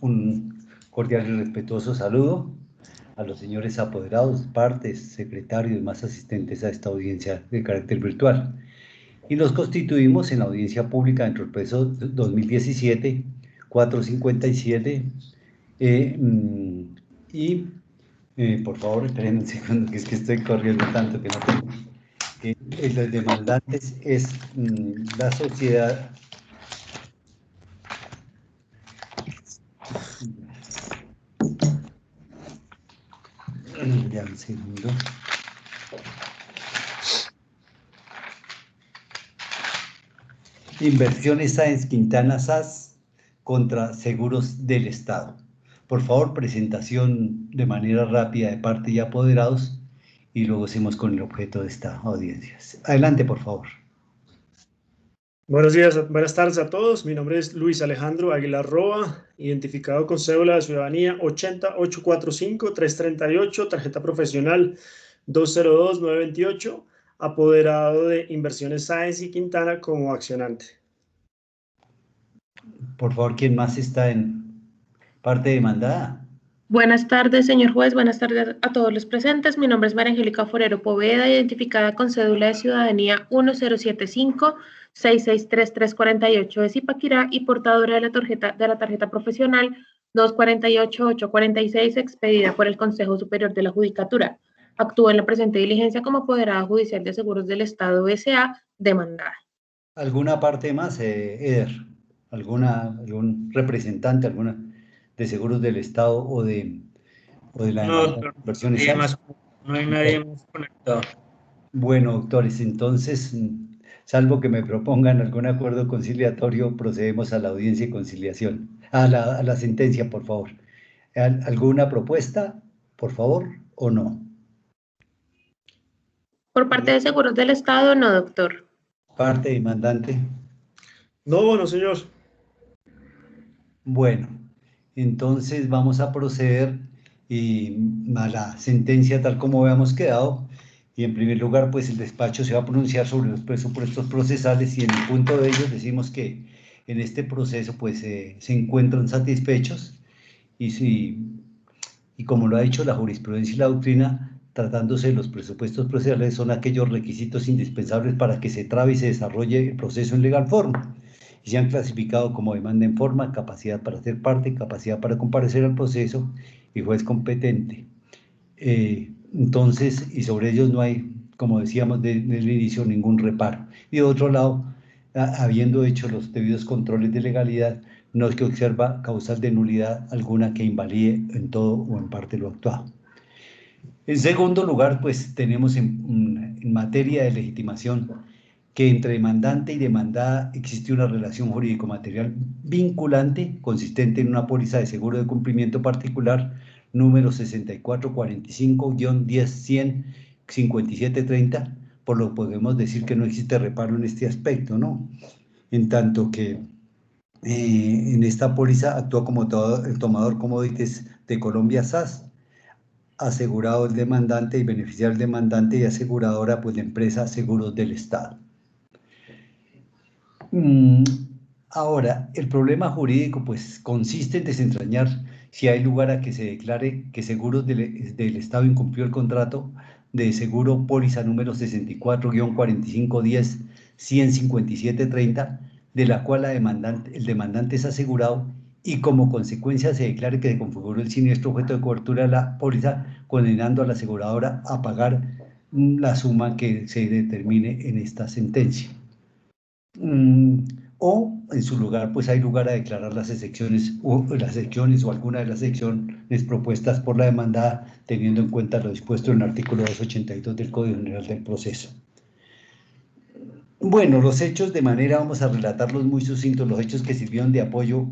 Un cordial y respetuoso saludo a los señores apoderados, partes, secretarios y demás asistentes a esta audiencia de carácter virtual. Y nos constituimos en la audiencia pública dentro del proceso 2017, 457. Por favor, esperen un segundo, que es que estoy corriendo tanto que no tengo. Los demandantes es la sociedad. Ya un segundo. Inversiones Sáenz Quintana SAS contra Seguros del Estado. Por favor, presentación de manera rápida de parte y apoderados y luego seguimos con el objeto de esta audiencia. Adelante, por favor. Buenos días, buenas tardes a todos. Mi nombre es Luis Alejandro Aguilar Roa, identificado con cédula de ciudadanía 80845-338, tarjeta profesional 202928, apoderado de Inversiones Sáenz y Quintana como accionante. Por favor, ¿quién más está en parte demandada? Buenas tardes, señor juez. Buenas tardes a todos los presentes. Mi nombre es María Angélica Forero Poveda, identificada con cédula de ciudadanía 1075-663-348 de Zipaquirá y portadora de la tarjeta profesional 248846, expedida por el Consejo Superior de la Judicatura. Actúo en la presente diligencia como apoderada judicial de Seguros del Estado S.A. demandada. ¿Alguna parte más, Eder? ¿Algún representante, alguna de Seguros del Estado o de la inversión? No hay nadie más conectado. Bueno, doctores, entonces, salvo que me propongan algún acuerdo conciliatorio, procedemos a la audiencia y conciliación. A la sentencia, por favor. ¿Alguna propuesta, por favor, o no? Por parte de Seguros del Estado, no, doctor. Parte demandante. No, señor. Bueno, entonces vamos a proceder a la sentencia tal como habíamos quedado. Y en primer lugar, pues el despacho se va a pronunciar sobre los presupuestos procesales y en el punto de ellos decimos que en este proceso pues se encuentran satisfechos y como lo ha dicho la jurisprudencia y la doctrina, tratándose de los presupuestos procesales son aquellos requisitos indispensables para que se trabe y se desarrolle el proceso en legal forma. Y se han clasificado como demanda en forma, capacidad para hacer parte, capacidad para comparecer al proceso y juez competente. Entonces, y sobre ellos no hay, como decíamos desde el inicio, ningún reparo. Y de otro lado, habiendo hecho los debidos controles de legalidad, no es que observa causal de nulidad alguna que invalide en todo o en parte lo actuado. En segundo lugar, pues tenemos en materia de legitimación que entre demandante y demandada existe una relación jurídico-material vinculante consistente en una póliza de seguro de cumplimiento particular número 6445-10-100-5730, por lo que podemos decir que no existe reparo en este aspecto, ¿no? En tanto que en esta póliza actúa como el tomador commodities de Colombia SAS, asegurado el demandante y beneficiario el demandante y aseguradora pues la empresa Seguros del Estado. Ahora, el problema jurídico pues consiste en desentrañar si hay lugar a que se declare que Seguros del Estado incumplió el contrato de seguro póliza número 64-4510-15730, de la cual el demandante es asegurado y como consecuencia se declare que se configuró el siniestro objeto de cobertura de la póliza, condenando a la aseguradora a pagar la suma que se determine en esta sentencia. O en su lugar, pues hay lugar a declarar las excepciones o alguna de las excepciones propuestas por la demandada, teniendo en cuenta lo dispuesto en el artículo 282 del Código General del Proceso. Bueno, los hechos de manera, vamos a relatarlos muy sucintos, los hechos que sirvieron de apoyo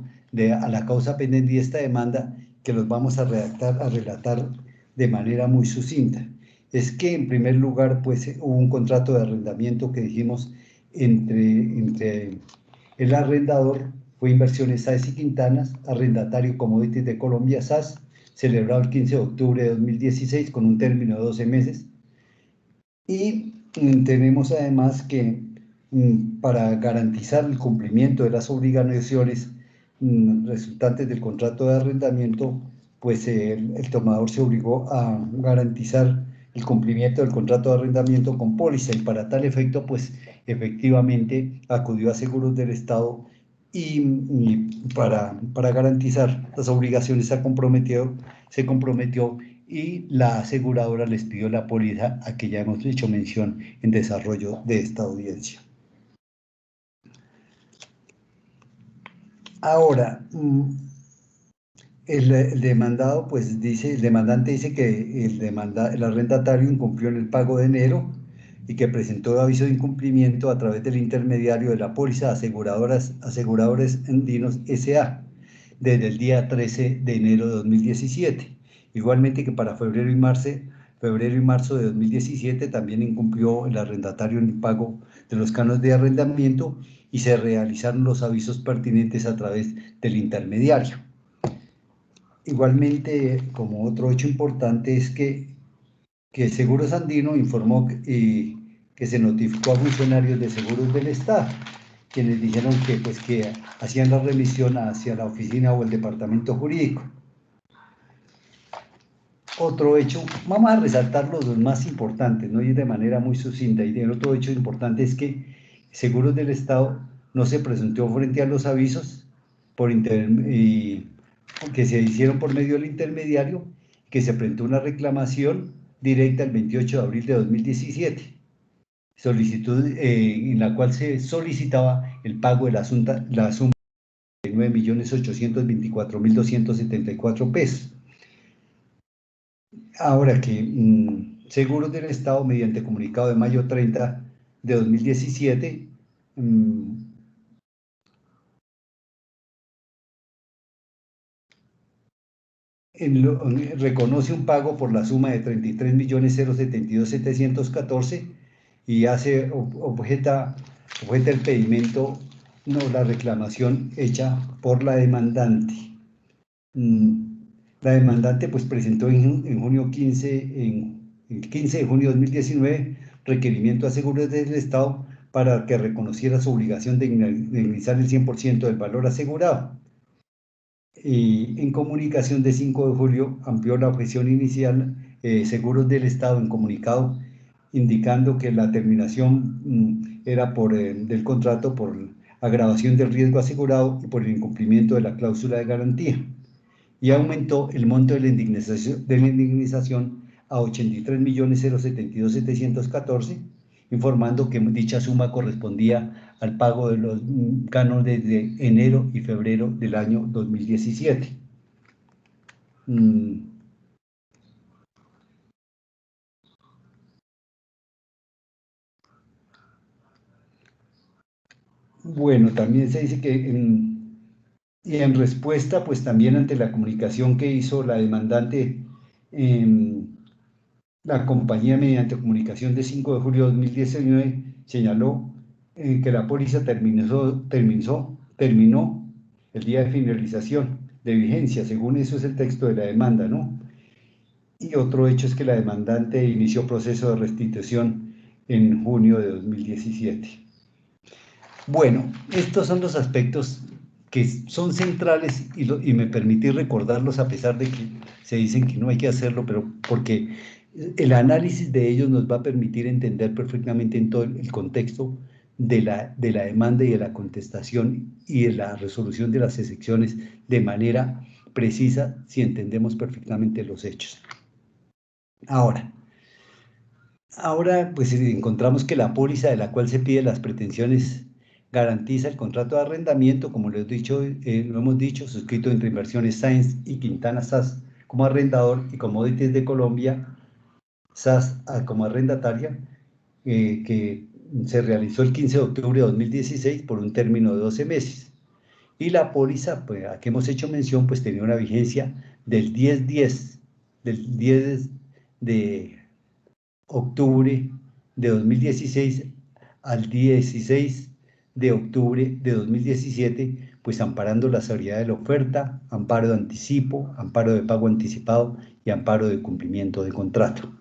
a la causa pendiente de esta demanda, que los vamos a relatar de manera muy sucinta. Es que en primer lugar, pues hubo un contrato de arrendamiento que dijimos entre el arrendador, fue Inversiones Sáenz y Quintana, arrendatario Commodities de Colombia SAS, celebrado el 15 de octubre de 2016 con un término de 12 meses. Y tenemos además que para garantizar el cumplimiento de las obligaciones resultantes del contrato de arrendamiento, pues el tomador se obligó a garantizar el cumplimiento del contrato de arrendamiento con póliza, y para tal efecto, pues efectivamente acudió a Seguros del Estado y para garantizar las obligaciones se comprometió y la aseguradora les pidió la póliza a que ya hemos hecho mención en desarrollo de esta audiencia. Ahora, el demandado, pues el demandante dice que el arrendatario incumplió en el pago de enero y que presentó aviso de incumplimiento a través del intermediario de la póliza Aseguradores Andinos S.A. desde el día 13 de enero de 2017. Igualmente que para febrero y marzo de 2017 también incumplió el arrendatario en el pago de los cánones de arrendamiento y se realizaron los avisos pertinentes a través del intermediario. Igualmente, como otro hecho importante es que Seguros Andino informó que se notificó a funcionarios de Seguros del Estado, quienes dijeron que hacían la remisión hacia la oficina o el departamento jurídico. Otro hecho, vamos a resaltar los más importantes, ¿no? Y de manera muy sucinta. Y el otro hecho importante es que Seguros del Estado no se presentó frente a los avisos que se hicieron por medio del intermediario, que se presentó una reclamación directa el 28 de abril de 2017, solicitud en la cual se solicitaba el pago de la suma de 9.824.274 pesos. Ahora que Seguros del Estado, mediante comunicado de mayo 30 de 2017, reconoce un pago por la suma de 33.072.714 y objeta el pedimento, la reclamación hecha por la demandante. La demandante pues presentó el 15 de junio de 2019 requerimiento a Seguros del Estado para que reconociera su obligación de indemnizar el 100% del valor asegurado. Y en comunicación de 5 de julio amplió la objeción inicial Seguros del Estado en comunicado, indicando que la terminación era del contrato por agravación del riesgo asegurado y por el incumplimiento de la cláusula de garantía, y aumentó el monto de la indemnización a 83.072.714, informando que dicha suma correspondía al pago de los cánones de enero y febrero del año 2017. Bueno, también se dice que y en respuesta, pues también ante la comunicación que hizo la demandante, la compañía, mediante comunicación de 5 de julio de 2019, señaló que la póliza terminó el día de finalización de vigencia, según eso es el texto de la demanda, ¿no? Y otro hecho es que la demandante inició proceso de restitución en junio de 2017. Bueno, estos son los aspectos que son centrales y me permití recordarlos a pesar de que se dicen que no hay que hacerlo, pero porque el análisis de ellos nos va a permitir entender perfectamente en todo el contexto de la demanda y de la contestación y de la resolución de las excepciones de manera precisa si entendemos perfectamente los hechos. Ahora pues encontramos que la póliza de la cual se piden las pretensiones garantiza el contrato de arrendamiento, como lo hemos dicho, suscrito entre Inversiones Sáenz y Quintana SAS como arrendador y Commodities de Colombia SAS como arrendataria, que se realizó el 15 de octubre de 2016 por un término de 12 meses. Y la póliza, pues, a que hemos hecho mención, pues tenía una vigencia del 10 de octubre de 2016 al 16 de octubre de 2017, pues amparando la seriedad de la oferta, amparo de anticipo, amparo de pago anticipado y amparo de cumplimiento de contrato.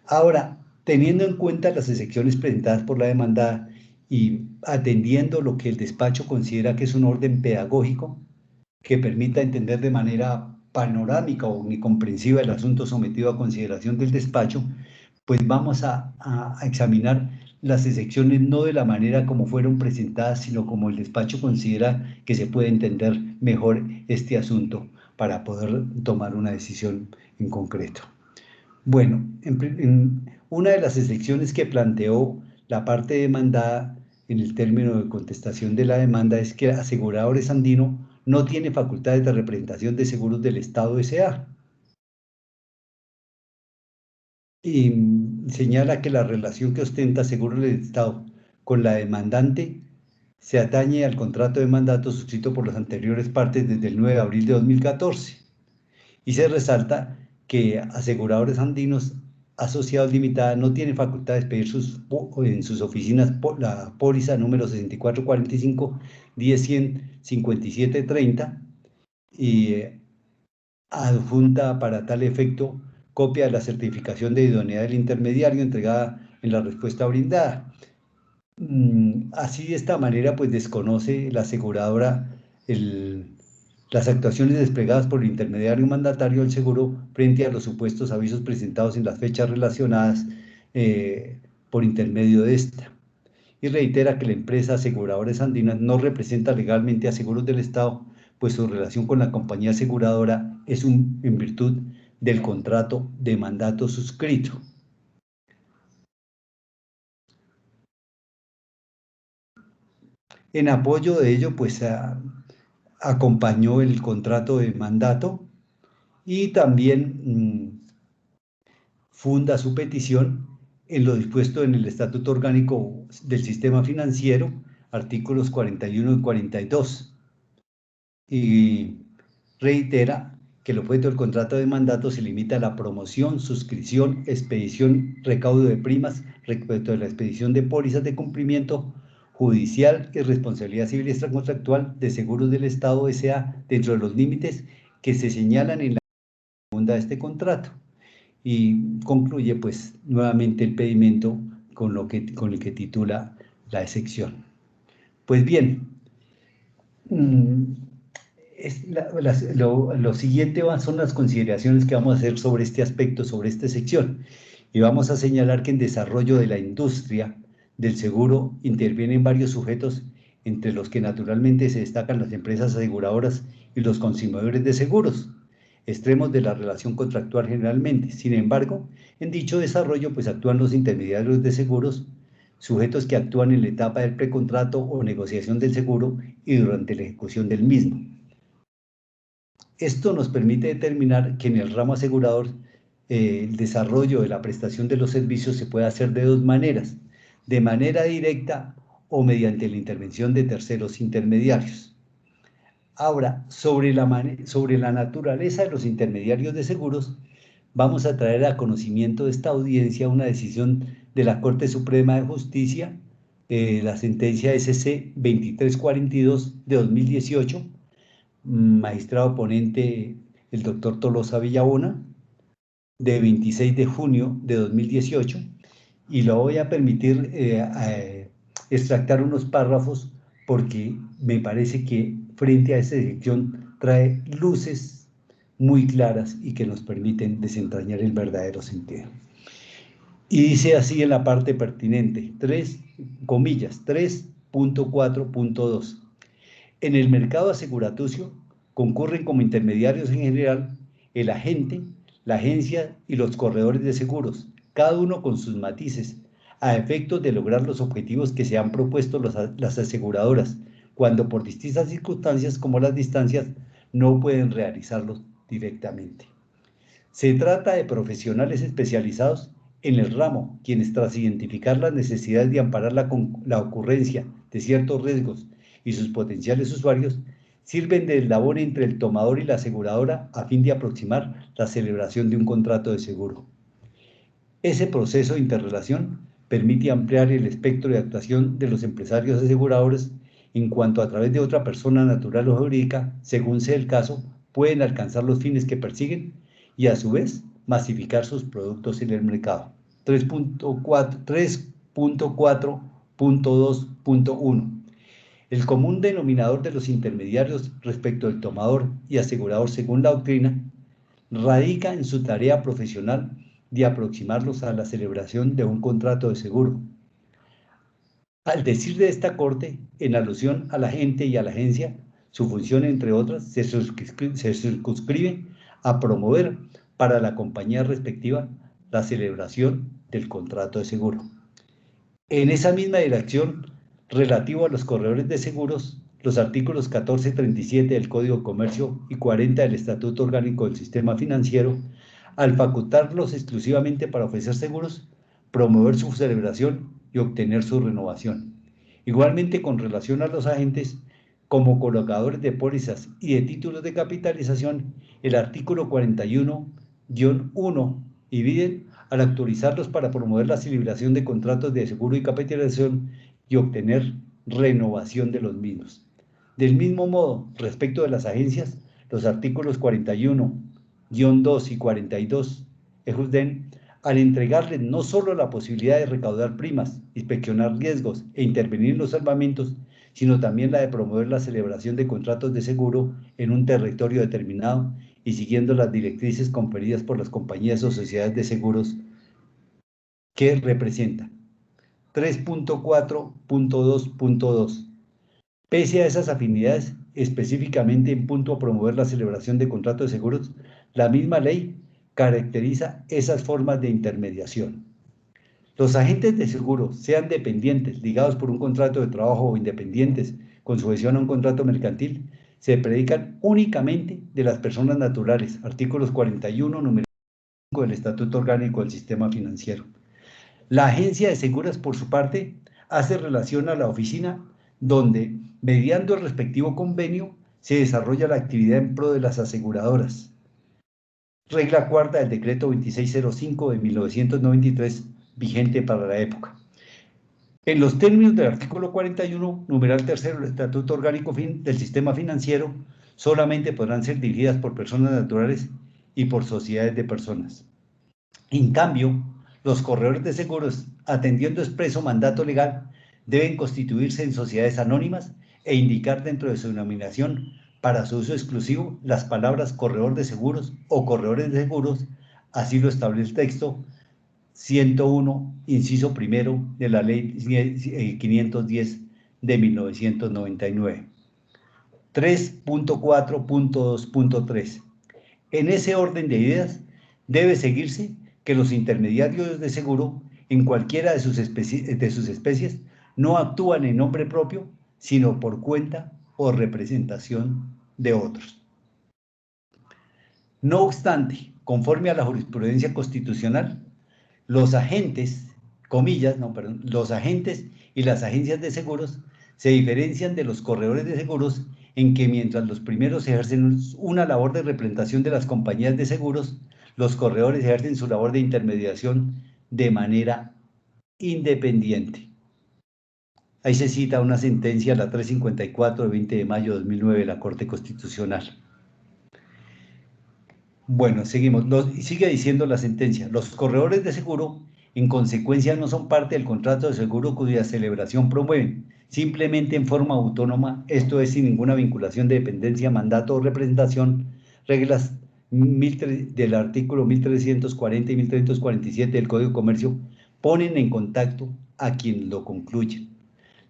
Ahora, teniendo en cuenta las excepciones presentadas por la demandada y atendiendo lo que el despacho considera que es un orden pedagógico que permita entender de manera panorámica o omnicomprensiva el asunto sometido a consideración del despacho, pues vamos a examinar las excepciones no de la manera como fueron presentadas, sino como el despacho considera que se puede entender mejor este asunto para poder tomar una decisión en concreto. Bueno, una de las excepciones que planteó la parte demandada en el término de contestación de la demanda es que Aseguradores Andino no tiene facultades de representación de seguros del Estado S.A. Y señala que la relación que ostenta Seguros del Estado con la demandante se atañe al contrato de mandato suscrito por las anteriores partes desde el 9 de abril de 2014. Y se resalta que Aseguradores Andinos Asociados Limitada no tiene facultad de expedir en sus oficinas la póliza número 6445 10-100 5730 y adjunta para tal efecto copia de la certificación de idoneidad del intermediario entregada en la respuesta brindada. Así, de esta manera, pues desconoce la aseguradora las actuaciones desplegadas por el intermediario mandatario del seguro frente a los supuestos avisos presentados en las fechas relacionadas por intermedio de esta. Y reitera que la empresa Aseguradores Andinas no representa legalmente a Seguros del Estado, pues su relación con la compañía aseguradora es en virtud del contrato de mandato suscrito. En apoyo de ello, pues acompañó el contrato de mandato y también funda su petición en lo dispuesto en el Estatuto Orgánico del Sistema Financiero, artículos 41 y 42. Y reitera que el objeto del contrato de mandato se limita a la promoción, suscripción, expedición, recaudo de primas respecto de la expedición de pólizas de cumplimiento judicial y responsabilidad civil extracontractual de Seguros del Estado S.A. dentro de los límites que se señalan en la segunda de este contrato. Y concluye pues nuevamente el pedimento con el que titula la excepción. Pues bien, lo siguiente son las consideraciones que vamos a hacer sobre este aspecto, sobre esta sección. Y vamos a señalar que en desarrollo de la industria del seguro intervienen varios sujetos, entre los que naturalmente se destacan las empresas aseguradoras y los consumidores de seguros, extremos de la relación contractual generalmente. Sin embargo, en dicho desarrollo pues actúan los intermediarios de seguros, sujetos que actúan en la etapa del precontrato o negociación del seguro y durante la ejecución del mismo. Esto nos permite determinar que en el ramo asegurador el desarrollo de la prestación de los servicios se puede hacer de dos maneras: de manera directa o mediante la intervención de terceros intermediarios. Ahora, sobre la naturaleza de los intermediarios de seguros, vamos a traer a conocimiento de esta audiencia una decisión de la Corte Suprema de Justicia, la sentencia SC 2342 de 2018, magistrado ponente el doctor Tolosa Villabona, de 26 de junio de 2018, y lo voy a permitir extractar unos párrafos porque me parece que frente a esta sección trae luces muy claras y que nos permiten desentrañar el verdadero sentido. Y dice así en la parte pertinente, 3.4.2. En el mercado aseguraticio concurren como intermediarios en general el agente, la agencia y los corredores de seguros, cada uno con sus matices, a efectos de lograr los objetivos que se han propuesto las aseguradoras, cuando por distintas circunstancias como las distancias no pueden realizarlos directamente. Se trata de profesionales especializados en el ramo, quienes tras identificar las necesidades de amparar la ocurrencia de ciertos riesgos y sus potenciales usuarios, sirven de eslabón entre el tomador y la aseguradora a fin de aproximar la celebración de un contrato de seguro. Ese proceso de interrelación permite ampliar el espectro de actuación de los empresarios aseguradores en cuanto a través de otra persona natural o jurídica, según sea el caso, pueden alcanzar los fines que persiguen y a su vez masificar sus productos en el mercado. 3.4 3.2.1. El común denominador de los intermediarios respecto del tomador y asegurador según la doctrina radica en su tarea profesional de aproximarlos a la celebración de un contrato de seguro. Al decir de esta Corte, en alusión al agente y a la agencia, su función, entre otras, se circunscribe a promover para la compañía respectiva la celebración del contrato de seguro. En esa misma dirección, relativo a los corredores de seguros, los artículos 14 y 37 del Código de Comercio y 40 del Estatuto Orgánico del Sistema Financiero, al facultarlos exclusivamente para ofrecer seguros, promover su celebración y obtener su renovación. Igualmente, con relación a los agentes, como colocadores de pólizas y de títulos de capitalización, el artículo 41-1 divide al autorizarlos para promover la celebración de contratos de seguro y capitalización y obtener renovación de los mismos. Del mismo modo, respecto de las agencias, los artículos 41-2 y 42 ejusden, al entregarles no solo la posibilidad de recaudar primas, inspeccionar riesgos e intervenir en los salvamentos, sino también la de promover la celebración de contratos de seguro en un territorio determinado y siguiendo las directrices conferidas por las compañías o sociedades de seguros que representan. 3.4.2.2. Pese a esas afinidades, específicamente en punto a promover la celebración de contratos de seguros, la misma ley caracteriza esas formas de intermediación. Los agentes de seguro, sean dependientes, ligados por un contrato de trabajo o independientes, con sujeción a un contrato mercantil, se predican únicamente de las personas naturales, artículos 41, número 5 del Estatuto Orgánico del Sistema Financiero. La agencia de seguros, por su parte, hace relación a la oficina donde, mediando el respectivo convenio, se desarrolla la actividad en pro de las aseguradoras. Regla cuarta del decreto 2605 de 1993, vigente para la época. En los términos del artículo 41, numeral tercero del Estatuto Orgánico del Sistema Financiero, solamente podrán ser dirigidas por personas naturales y por sociedades de personas. En cambio, los corredores de seguros, atendiendo expreso mandato legal, deben constituirse en sociedades anónimas e indicar dentro de su denominación, para su uso exclusivo, las palabras corredor de seguros o corredores de seguros, así lo establece el texto 101, inciso primero de la Ley 510 de 1999. 3.4.2.3. En ese orden de ideas, debe seguirse que los intermediarios de seguro, en cualquiera de sus especies, no actúan en nombre propio, sino por cuenta o representación de otros. No obstante, conforme a la jurisprudencia constitucional, los agentes, los agentes y las agencias de seguros se diferencian de los corredores de seguros en que mientras los primeros ejercen una labor de representación de las compañías de seguros, los corredores ejercen su labor de intermediación de manera independiente. Ahí se cita una sentencia, la 354 de 20 de mayo de 2009 de la Corte Constitucional. Bueno, seguimos. Sigue diciendo la sentencia. Los corredores de seguro, en consecuencia, no son parte del contrato de seguro cuya celebración promueven, simplemente en forma autónoma, esto es, sin ninguna vinculación de dependencia, mandato o representación, reglas del artículo 1340 y 1347 del Código de Comercio, ponen en contacto a quien lo concluyen.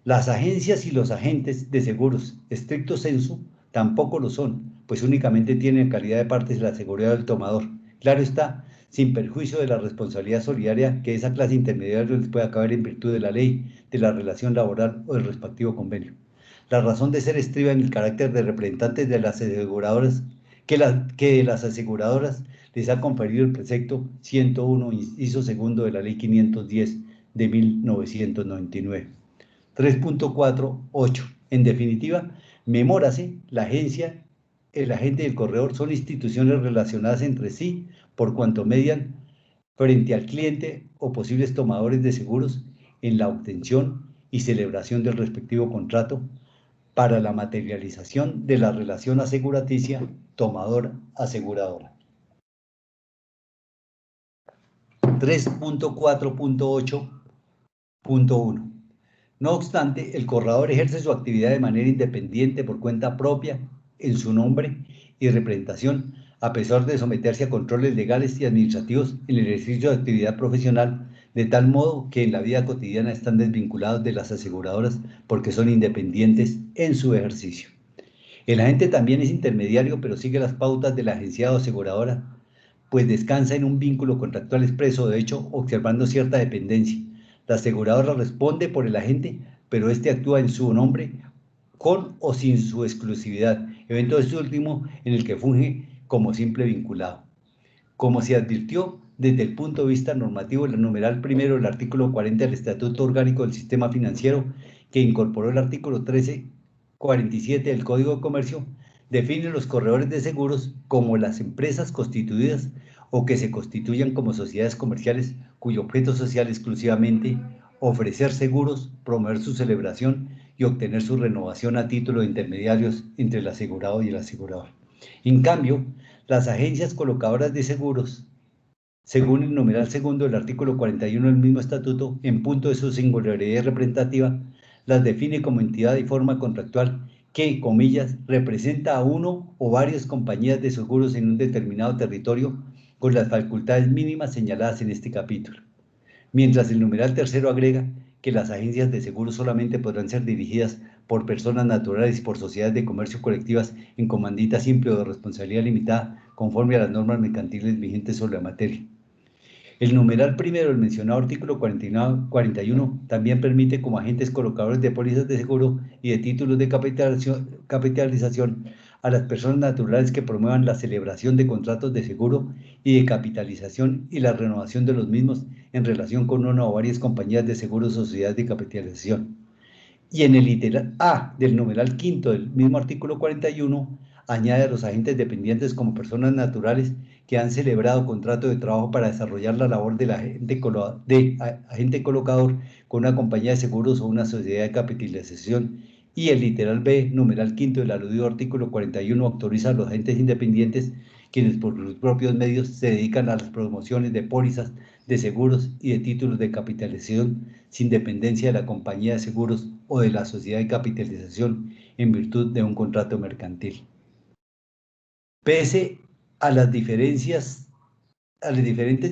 Las agencias y los agentes de seguros, estricto sensu, tampoco lo son, pues únicamente tienen calidad de partes de la seguridad del tomador. Claro está, sin perjuicio de la responsabilidad solidaria que esa clase intermediaria les puede acabar en virtud de la ley, de la relación laboral o del respectivo convenio. La razón de ser estriba en el carácter de representantes de las aseguradoras, que las aseguradoras les ha conferido el precepto 101, inciso segundo de la ley 510 de 1999. 3.4.8. En definitiva, memórase, la agencia, el agente y el corredor son instituciones relacionadas entre sí por cuanto median frente al cliente o posibles tomadores de seguros en la obtención y celebración del respectivo contrato para la materialización de la relación aseguraticia tomador-aseguradora. 3.4.8.1. No obstante, el corredor ejerce su actividad de manera independiente por cuenta propia, en su nombre y representación, a pesar de someterse a controles legales y administrativos en el ejercicio de actividad profesional, de tal modo que en la vida cotidiana están desvinculados de las aseguradoras porque son independientes en su ejercicio. El agente también es intermediario, pero sigue las pautas de la agenciada o aseguradora, pues descansa en un vínculo contractual expreso, de hecho, observando cierta dependencia. La aseguradora responde por el agente, pero este actúa en su nombre, con o sin su exclusividad, evento este último en el que funge como simple vinculado. Como se advirtió desde el punto de vista normativo, el numeral primero del artículo 40 del Estatuto Orgánico del Sistema Financiero, que incorporó el artículo 1347 del Código de Comercio, define los corredores de seguros como las empresas constituidas o que se constituyan como sociedades comerciales cuyo objeto social exclusivamente ofrecer seguros, promover su celebración y obtener su renovación a título de intermediarios entre el asegurado y el asegurador. En cambio, las agencias colocadoras de seguros, según el numeral segundo del artículo 41 del mismo estatuto, en punto de su singularidad representativa, las define como entidad y forma contractual que, comillas, representa a uno o varias compañías de seguros en un determinado territorio con las facultades mínimas señaladas en este capítulo. Mientras el numeral tercero agrega que las agencias de seguros solamente podrán ser dirigidas por personas naturales y por sociedades de comercio colectivas en comandita simple o de responsabilidad limitada, conforme a las normas mercantiles vigentes sobre la materia. El numeral primero del mencionado artículo 41 también permite como agentes colocadores de pólizas de seguro y de títulos de capitalización a las personas naturales que promuevan la celebración de contratos de seguro y de capitalización y la renovación de los mismos en relación con una o varias compañías de seguros o sociedades de capitalización. Y en el literal A del numeral quinto del mismo artículo 41, añade a los agentes dependientes como personas naturales que han celebrado contrato de trabajo para desarrollar la labor del agente colocador con una compañía de seguros o una sociedad de capitalización. Y el literal B, numeral quinto del aludido artículo 41, autoriza a los agentes independientes quienes por sus propios medios se dedican a las promociones de pólizas de seguros y de títulos de capitalización sin dependencia de la compañía de seguros o de la sociedad de capitalización en virtud de un contrato mercantil. Pese a las diferentes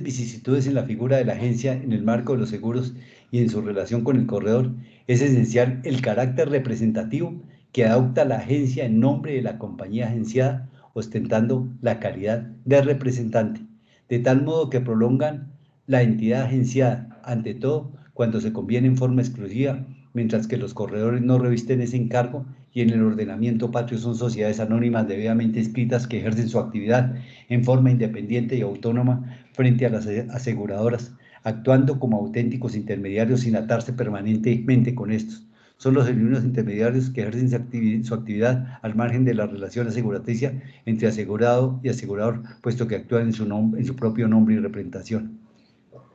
vicisitudes en la figura de la agencia en el marco de los seguros y en su relación con el corredor, es esencial el carácter representativo que adopta la agencia en nombre de la compañía agenciada, ostentando la calidad de representante, de tal modo que prolongan la entidad agenciada, ante todo cuando se conviene en forma exclusiva, mientras que los corredores no revisten ese encargo y en el ordenamiento patrio son sociedades anónimas debidamente inscritas que ejercen su actividad en forma independiente y autónoma frente a las aseguradoras, actuando como auténticos intermediarios sin atarse permanentemente con estos. Son los genuinos intermediarios que ejercen su actividad al margen de la relación aseguraticia entre asegurado y asegurador, puesto que actúan en su propio nombre y representación.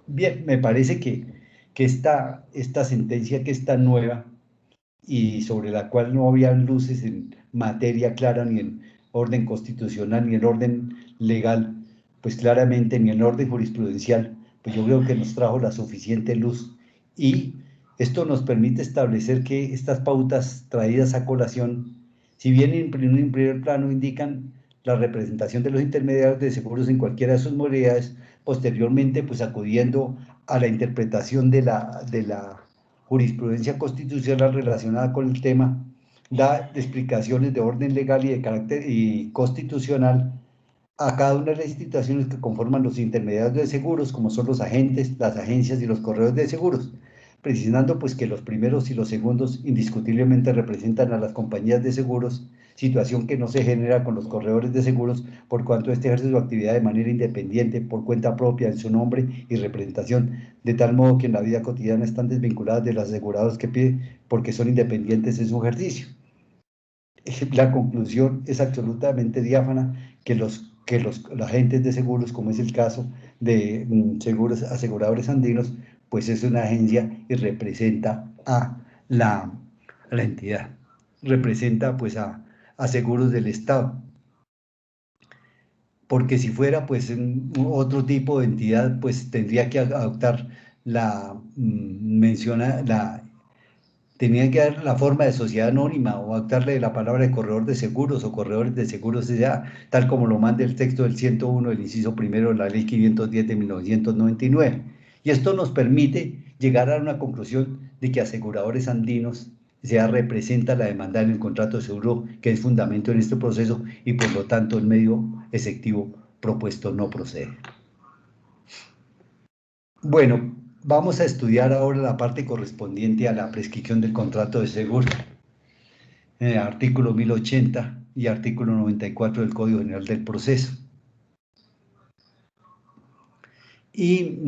Bien, me parece que esta sentencia que es tan nueva y sobre la cual no habían luces en materia clara, ni en orden constitucional, ni en orden legal, pues claramente, ni en orden jurisprudencial, pues yo creo que nos trajo la suficiente luz y esto nos permite establecer que estas pautas traídas a colación, si bien en un primer plano indican la representación de los intermediarios de seguros en cualquiera de sus modalidades, posteriormente, pues acudiendo a la interpretación de la jurisprudencia constitucional relacionada con el tema, da explicaciones de orden legal y de carácter constitucional a cada una de las instituciones que conforman los intermediarios de seguros, como son los agentes, las agencias y los corredores de seguros, precisando pues que los primeros y los segundos indiscutiblemente representan a las compañías de seguros, situación que no se genera con los corredores de seguros, por cuanto este ejerce su actividad de manera independiente, por cuenta propia, en su nombre y representación, de tal modo que en la vida cotidiana están desvinculadas de los asegurados que piden, porque son independientes en su ejercicio. La conclusión es absolutamente diáfana que los agentes de seguros, como es el caso de seguros aseguradores andinos, pues es una agencia y representa a la entidad, representa pues a seguros del Estado. Porque si fuera pues otro tipo de entidad, pues tendría que adoptar la Tenían que dar la forma de sociedad anónima o actuarle la palabra de corredor de seguros o corredores de seguros ya, tal como lo manda el texto del 101 del inciso primero de la ley 510 de 1999. Y esto nos permite llegar a una conclusión de que aseguradores andinos ya representa la demanda en el contrato de seguro, que es fundamento en este proceso, y por lo tanto el medio efectivo propuesto no procede. Bueno, vamos a estudiar ahora la parte correspondiente a la prescripción del contrato de seguro, artículo 1080 y artículo 94 del Código General del Proceso. Y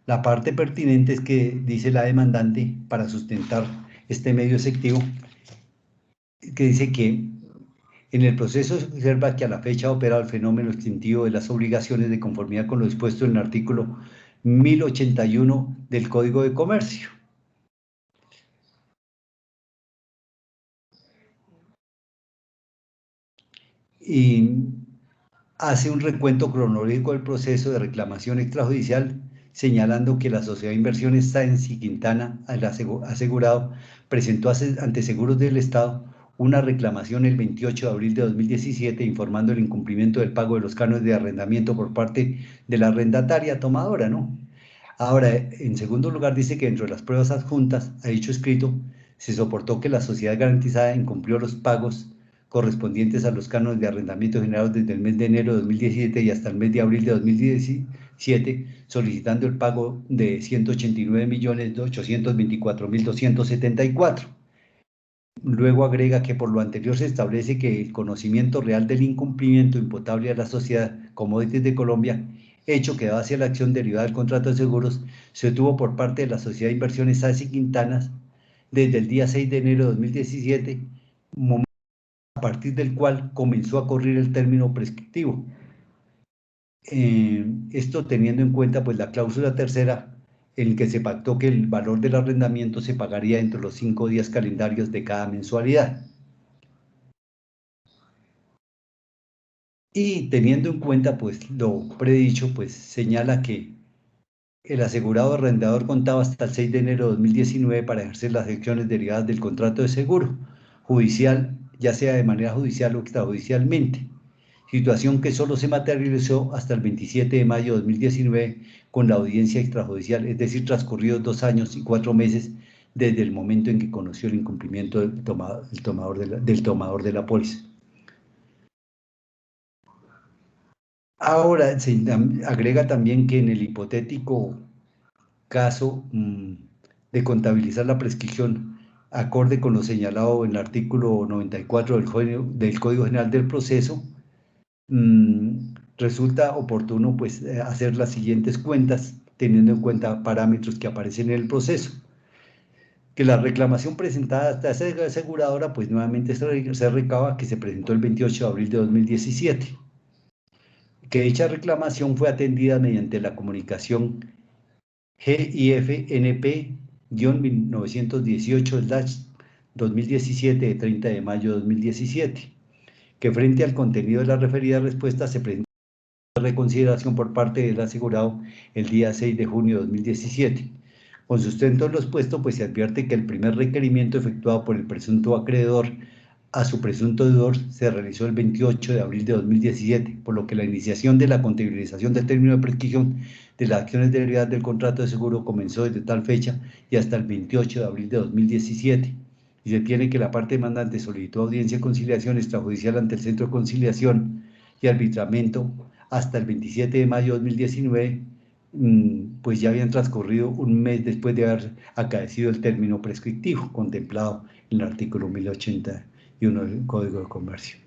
la parte pertinente es que dice la demandante, para sustentar este medio efectivo, que dice que en el proceso se observa que a la fecha ha operado el fenómeno extintivo de las obligaciones de conformidad con lo dispuesto en el artículo 1081 del Código de Comercio. Y hace un recuento cronológico del proceso de reclamación extrajudicial, señalando que la Sociedad de Inversiones Sáenz y Quintana, el asegurado, presentó ante Seguros del Estado una reclamación el 28 de abril de 2017 informando el incumplimiento del pago de los cánones de arrendamiento por parte de la arrendataria tomadora, ¿no? Ahora, en segundo lugar, dice que dentro de las pruebas adjuntas a dicho escrito se soportó que la sociedad garantizada incumplió los pagos correspondientes a los cánones de arrendamiento generados desde el mes de enero de 2017 y hasta el mes de abril de 2017, solicitando el pago de 189.824.274. Luego agrega que por lo anterior se establece que el conocimiento real del incumplimiento imputable a la sociedad Commodities de Colombia, hecho que daba hacia la acción derivada del contrato de seguros, se obtuvo por parte de la Sociedad de Inversiones Sáenz y Quintanas desde el día 6 de enero de 2017, momento a partir del cual comenzó a correr el término prescriptivo. Esto teniendo en cuenta pues la cláusula tercera, en que se pactó que el valor del arrendamiento se pagaría entre los 5 días calendarios de cada mensualidad. Y teniendo en cuenta pues lo predicho, pues señala que el asegurado arrendador contaba hasta el 6 de enero de 2019 para ejercer las acciones derivadas del contrato de seguro judicial, ya sea de manera judicial o extrajudicialmente, situación que solo se materializó hasta el 27 de mayo de 2019 con la audiencia extrajudicial, es decir, transcurridos 2 años y 4 meses desde el momento en que conoció el incumplimiento del tomador de la póliza. Ahora, se agrega también que en el hipotético caso de contabilizar la prescripción acorde con lo señalado en el artículo 94 del Código General del Proceso, resulta oportuno pues hacer las siguientes cuentas teniendo en cuenta parámetros que aparecen en el proceso. Que la reclamación presentada hasta esa aseguradora pues nuevamente se recaba que se presentó el 28 de abril de 2017. Que dicha reclamación fue atendida mediante la comunicación GIFNP-1918/2017 de 30 de mayo de 2017, que frente al contenido de la referida respuesta se presentó reconsideración por parte del asegurado el día 6 de junio de 2017. Con sustento en lo expuesto, pues se advierte que el primer requerimiento efectuado por el presunto acreedor a su presunto deudor se realizó el 28 de abril de 2017, por lo que la iniciación de la contabilización del término de prescripción de las acciones derivadas del contrato de seguro comenzó desde tal fecha y hasta el 28 de abril de 2017. Y se tiene que la parte demandante solicitó audiencia de conciliación extrajudicial ante el Centro de Conciliación y Arbitramiento hasta el 27 de mayo de 2019, pues ya habían transcurrido un mes después de haber acaecido el término prescriptivo contemplado en el artículo 1081 del Código de Comercio.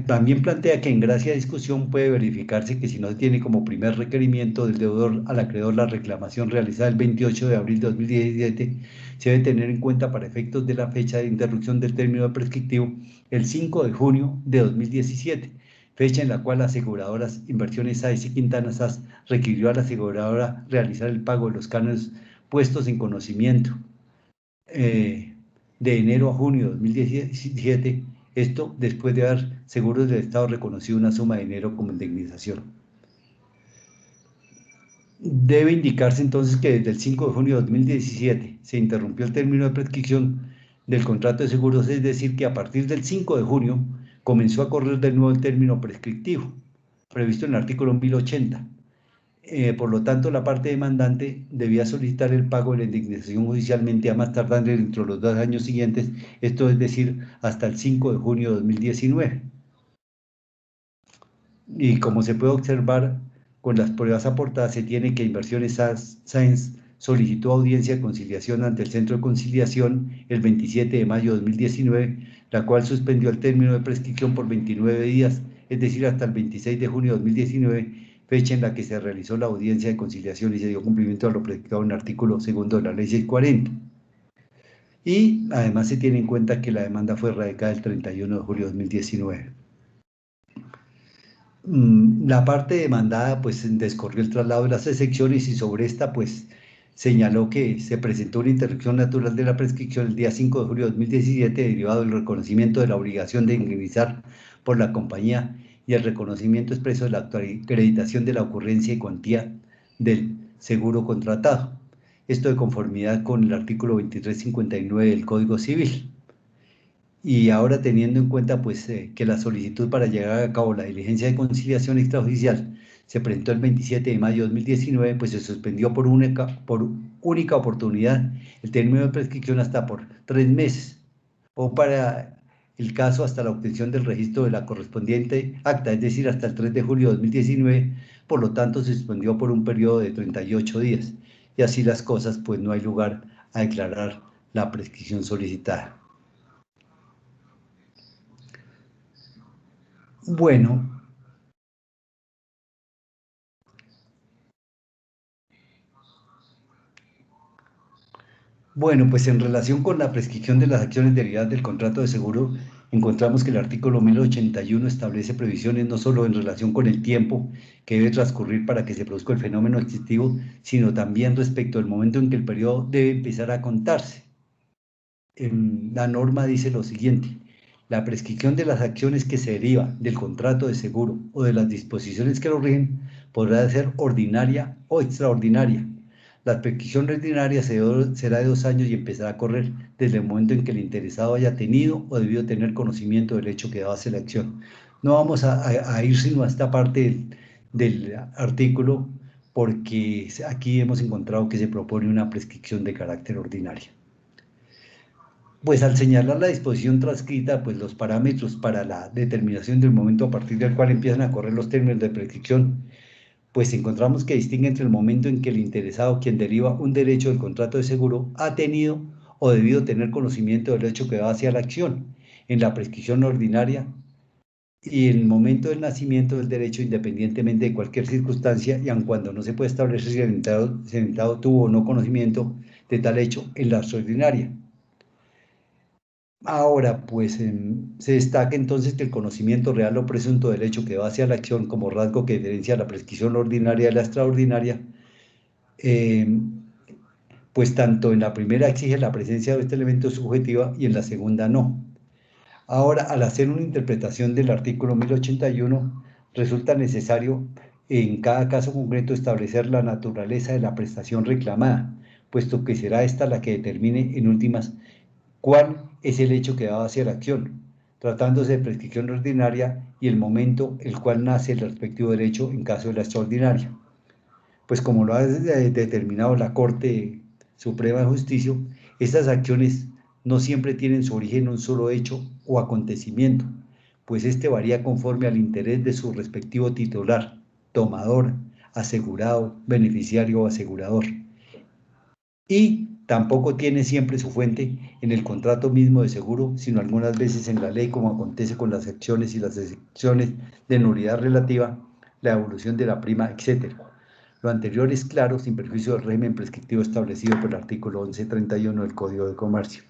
También plantea que en gracia de discusión puede verificarse que si no se tiene como primer requerimiento del deudor al acreedor la reclamación realizada el 28 de abril de 2017, se debe tener en cuenta para efectos de la fecha de interrupción del término prescriptivo el 5 de junio de 2017, fecha en la cual la aseguradora Inversiones Sáenz y Quintana SAS requirió a la aseguradora realizar el pago de los cánones puestos en conocimiento de enero a junio de 2017, esto después de haber Seguros del Estado reconocido una suma de dinero como indemnización. Debe indicarse entonces que desde el 5 de junio de 2017 se interrumpió el término de prescripción del contrato de seguros, es decir, que a partir del 5 de junio comenzó a correr de nuevo el término prescriptivo, previsto en el artículo 1080. Por lo tanto, la parte demandante debía solicitar el pago de la indemnización judicialmente a más tardar dentro de los 2 años siguientes, esto es decir, hasta el 5 de junio de 2019. Y como se puede observar con las pruebas aportadas, se tiene que Inversiones Sáenz solicitó audiencia de conciliación ante el Centro de Conciliación el 27 de mayo de 2019, la cual suspendió el término de prescripción por 29 días, es decir, hasta el 26 de junio de 2019, fecha en la que se realizó la audiencia de conciliación y se dio cumplimiento a lo prescrito en el artículo 2 de la Ley 640. Y además se tiene en cuenta que la demanda fue radicada el 31 de julio de 2019. La parte demandada pues descorrió el traslado de las excepciones y sobre esta pues señaló que se presentó una interrupción natural de la prescripción el día 5 de julio de 2017 derivado del reconocimiento de la obligación de indemnizar por la compañía y el reconocimiento expreso de la acreditación de la ocurrencia y cuantía del seguro contratado. Esto de conformidad con el artículo 2359 del Código Civil. Y ahora teniendo en cuenta pues, que la solicitud para llevar a cabo la diligencia de conciliación extrajudicial se presentó el 27 de mayo de 2019, pues se suspendió por única oportunidad el término de prescripción hasta por 3 meses, o para el caso hasta la obtención del registro de la correspondiente acta, es decir, hasta el 3 de julio de 2019, por lo tanto se suspendió por un periodo de 38 días. Y así las cosas, pues no hay lugar a declarar la prescripción solicitada. Bueno, pues en relación con la prescripción de las acciones derivadas del contrato de seguro, encontramos que el artículo 1081 establece previsiones no solo en relación con el tiempo que debe transcurrir para que se produzca el fenómeno extintivo, sino también respecto al momento en que el periodo debe empezar a contarse. La norma dice lo siguiente: la prescripción de las acciones que se deriva del contrato de seguro o de las disposiciones que lo rigen podrá ser ordinaria o extraordinaria. La prescripción ordinaria será de 2 años y empezará a correr desde el momento en que el interesado haya tenido o debido tener conocimiento del hecho que hace la acción. No vamos a ir sino a esta parte del artículo, porque aquí hemos encontrado que se propone una prescripción de carácter ordinario. Pues al señalar la disposición transcrita, pues los parámetros para la determinación del momento a partir del cual empiezan a correr los términos de prescripción, pues encontramos que distingue entre el momento en que el interesado, quien deriva un derecho del contrato de seguro, ha tenido o debido tener conocimiento del hecho que va hacia la acción en la prescripción ordinaria y el momento del nacimiento del derecho, independientemente de cualquier circunstancia y aun cuando no se puede establecer si el interesado tuvo o no conocimiento de tal hecho en la extraordinaria. Ahora, pues se destaca entonces que el conocimiento real o presunto del hecho que va hacia la acción como rasgo que diferencia la prescripción ordinaria de la extraordinaria, pues tanto en la primera exige la presencia de este elemento subjetiva y en la segunda no. Ahora, al hacer una interpretación del artículo 1081, resulta necesario en cada caso concreto establecer la naturaleza de la prestación reclamada, puesto que será esta la que determine en últimas cuál es el hecho que va hacia la acción, tratándose de prescripción ordinaria y el momento el cual nace el respectivo derecho en caso de la extraordinaria. Pues como lo ha determinado la Corte Suprema de Justicia, estas acciones no siempre tienen su origen en un solo hecho o acontecimiento, pues este varía conforme al interés de su respectivo titular, tomador, asegurado, beneficiario o asegurador. Y tampoco tiene siempre su fuente en el contrato mismo de seguro, sino algunas veces en la ley, como acontece con las acciones y las excepciones de nulidad relativa, la evolución de la prima, etc. Lo anterior es claro, sin perjuicio del régimen prescriptivo establecido por el artículo 1131 del Código de Comercio.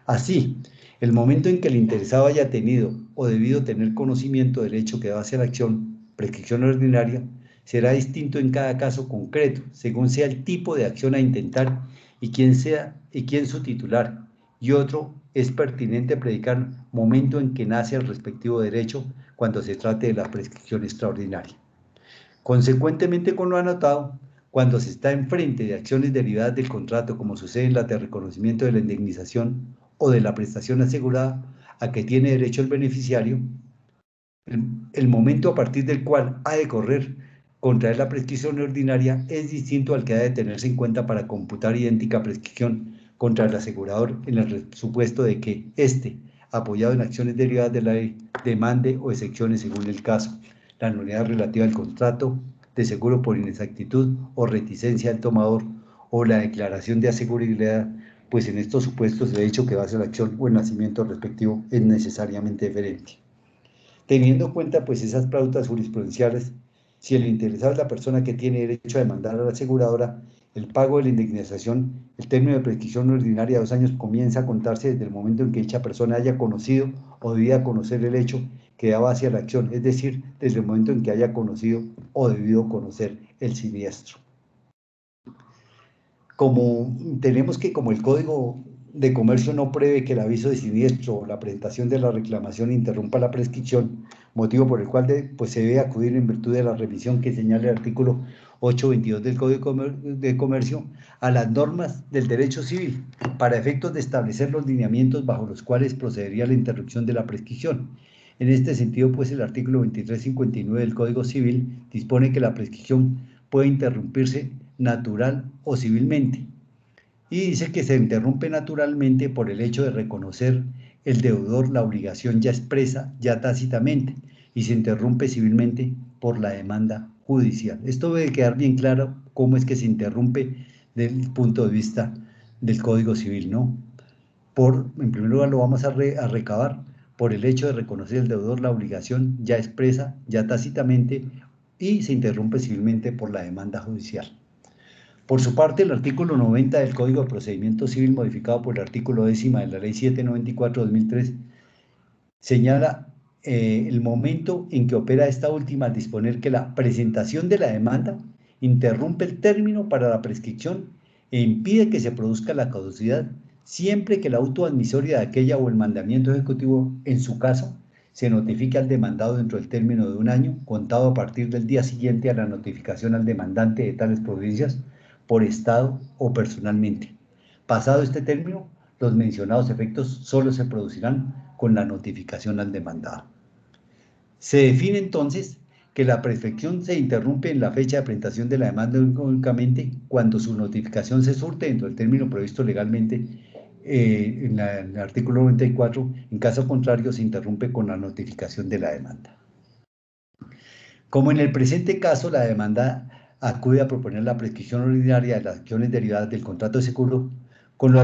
Así, el momento en que el interesado haya tenido o debido tener conocimiento del hecho que va hacia la acción, prescripción ordinaria, será distinto en cada caso concreto, según sea el tipo de acción a intentar y quién su titular, y otro es pertinente predicar momento en que nace el respectivo derecho cuando se trate de la prescripción extraordinaria. Consecuentemente con lo anotado, cuando se está enfrente de acciones derivadas del contrato, como sucede en las de reconocimiento de la indemnización o de la prestación asegurada a que tiene derecho el beneficiario, el momento a partir del cual ha de correr contraer la prescripción ordinaria es distinto al que ha de tenerse en cuenta para computar idéntica prescripción contra el asegurador en el supuesto de que éste, apoyado en acciones derivadas de la ley, demande o excepciones según el caso, la nulidad relativa al contrato de seguro por inexactitud o reticencia del tomador o la declaración de asegurabilidad, pues en estos supuestos el hecho que base la acción o el nacimiento respectivo es necesariamente diferente. Teniendo en cuenta pues esas pautas jurisprudenciales, si el interesado es la persona que tiene derecho a demandar a la aseguradora, el pago de la indemnización, el término de prescripción ordinaria de 2 años comienza a contarse desde el momento en que dicha persona haya conocido o debida conocer el hecho que da base a la acción, es decir, desde el momento en que haya conocido o debido conocer el siniestro. Como tenemos que, como el Código de Comercio no prevé que el aviso de siniestro o la presentación de la reclamación interrumpa la prescripción, motivo por el cual pues se debe acudir en virtud de la revisión que señala el artículo 822 del Código de Comercio a las normas del derecho civil para efectos de establecer los lineamientos bajo los cuales procedería la interrupción de la prescripción. En este sentido, pues el artículo 2359 del Código Civil dispone que la prescripción puede interrumpirse natural o civilmente. Y dice que se interrumpe naturalmente por el hecho de reconocer el deudor la obligación ya expresa, ya tácitamente, y se interrumpe civilmente por la demanda judicial. Esto debe quedar bien claro cómo es que se interrumpe desde el punto de vista del Código Civil, ¿no? En primer lugar, lo vamos a recabar por el hecho de reconocer el deudor la obligación ya expresa, ya tácitamente, y se interrumpe civilmente por la demanda judicial. Por su parte, el artículo 90 del Código de Procedimiento Civil, modificado por el artículo 10 de la Ley 794/2003, señala el momento en que opera esta última al disponer que la presentación de la demanda interrumpe el término para la prescripción e impide que se produzca la caducidad, siempre que la auto admisoria de aquella o el mandamiento ejecutivo, en su caso, se notifique al demandado dentro del término de 1 año, contado a partir del día siguiente a la notificación al demandante de tales provincias, por estado o personalmente. Pasado este término, los mencionados efectos solo se producirán con la notificación al demandado. Se define entonces que la prescripción se interrumpe en la fecha de presentación de la demanda únicamente cuando su notificación se surte dentro del término previsto legalmente en el artículo 94, en caso contrario se interrumpe con la notificación de la demanda. Como en el presente caso la demanda acude a proponer la prescripción ordinaria de las acciones derivadas del contrato de seguro, con lo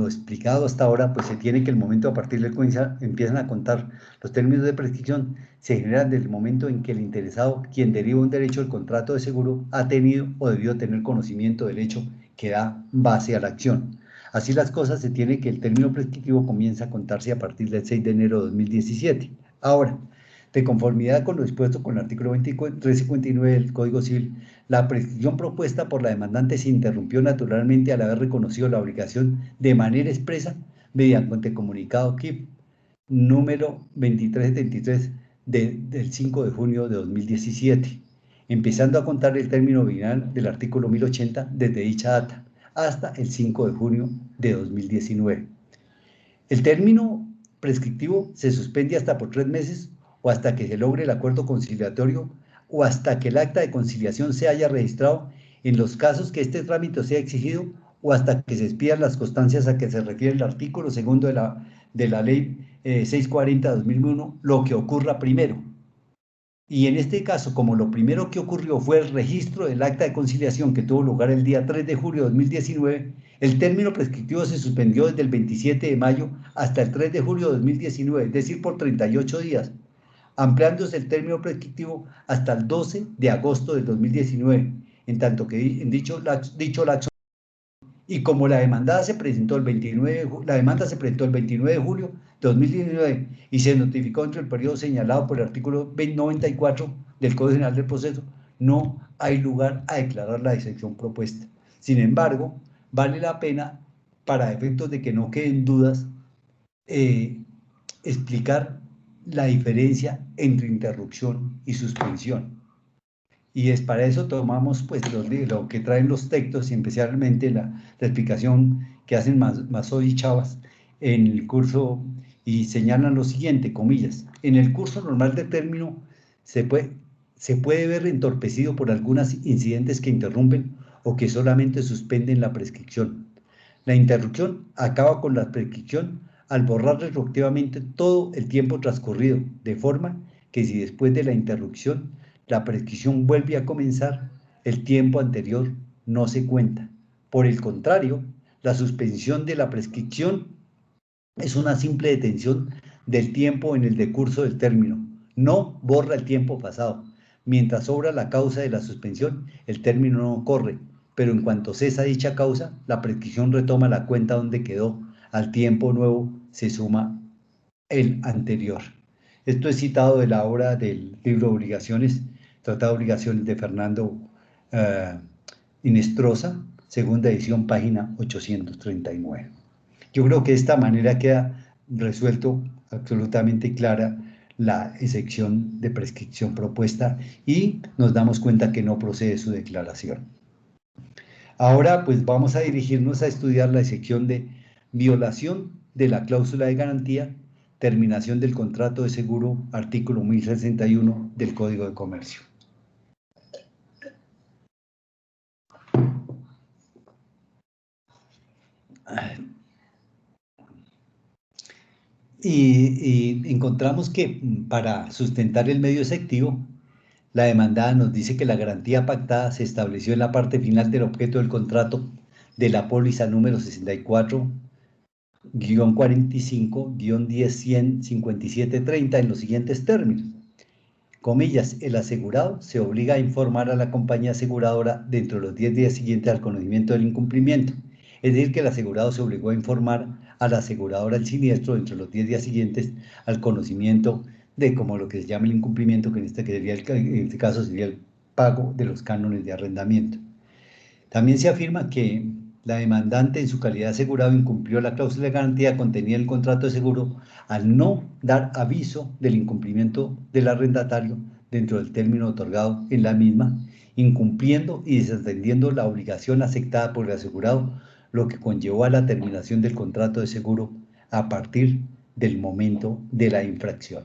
explicado hasta ahora, pues se tiene que el momento a partir del cual empiezan a contar los términos de prescripción, se generan desde el momento en que el interesado, quien deriva un derecho del contrato de seguro, ha tenido o debió tener conocimiento del hecho que da base a la acción. Así las cosas, se tiene que el término prescriptivo comienza a contarse a partir del 6 de enero de 2017. Ahora, de conformidad con lo dispuesto con el artículo 359 del Código Civil, la prescripción propuesta por la demandante se interrumpió naturalmente al haber reconocido la obligación de manera expresa mediante comunicado KIP número 2373 del 5 de junio de 2017, empezando a contar el término final del artículo 1080 desde dicha data hasta el 5 de junio de 2019. El término prescriptivo se suspende hasta por 3 meses o hasta que se logre el acuerdo conciliatorio o hasta que el acta de conciliación se haya registrado en los casos que este trámite sea exigido o hasta que se expidan las constancias a que se refiere el artículo 2 de la Ley 640/2001, lo que ocurra primero. Y en este caso, como lo primero que ocurrió fue el registro del acta de conciliación que tuvo lugar el día 3 de julio de 2019, el término prescriptivo se suspendió desde el 27 de mayo hasta el 3 de julio de 2019, es decir, por 38 días, ampliándose el término prescriptivo hasta el 12 de agosto del 2019, en tanto que dicho lapso. Y como la demanda se presentó el 29 de julio de 2019 y se notificó entre el periodo señalado por el artículo 94 del Código General del Proceso, no hay lugar a declarar la excepción propuesta. Sin embargo, vale la pena, para efectos de que no queden dudas, explicar la diferencia entre interrupción y suspensión. Y es para eso tomamos pues lo que traen los textos y especialmente la explicación que hacen Mazoy y Chavas en el curso y señalan lo siguiente, comillas, en el curso normal de término se puede ver entorpecido por algunos incidentes que interrumpen o que solamente suspenden la prescripción. La interrupción acaba con la prescripción al borrar retroactivamente todo el tiempo transcurrido, de forma que si después de la interrupción la prescripción vuelve a comenzar, el tiempo anterior no se cuenta. Por el contrario, la suspensión de la prescripción es una simple detención del tiempo en el decurso del término. No borra el tiempo pasado. Mientras obra la causa de la suspensión, el término no corre, pero en cuanto cesa dicha causa, la prescripción retoma la cuenta donde quedó. Al tiempo nuevo se suma el anterior. Esto es citado de la obra del libro Obligaciones, Tratado de Obligaciones de Fernando Inestrosa, segunda edición, página 839. Yo creo que de esta manera queda resuelto absolutamente clara la excepción de prescripción propuesta y nos damos cuenta que no procede su declaración. Ahora pues vamos a dirigirnos a estudiar la excepción de violación de la cláusula de garantía, terminación del contrato de seguro, artículo 1061 del Código de Comercio. Y encontramos que para sustentar el medio exectivo, la demandada nos dice que la garantía pactada se estableció en la parte final del objeto del contrato de la póliza número 64-45-10-100-5730 en los siguientes términos. Comillas, el asegurado se obliga a informar a la compañía aseguradora dentro de los 10 días siguientes al conocimiento del incumplimiento. Es decir, que el asegurado se obligó a informar a la aseguradora del siniestro dentro de los 10 días siguientes al conocimiento de como lo que se llama el incumplimiento, que en este caso sería el pago de los cánones de arrendamiento. También se afirma que la demandante en su calidad de asegurado incumplió la cláusula de garantía contenida en el contrato de seguro al no dar aviso del incumplimiento del arrendatario dentro del término otorgado en la misma, incumpliendo y desatendiendo la obligación aceptada por el asegurado, lo que conllevó a la terminación del contrato de seguro a partir del momento de la infracción.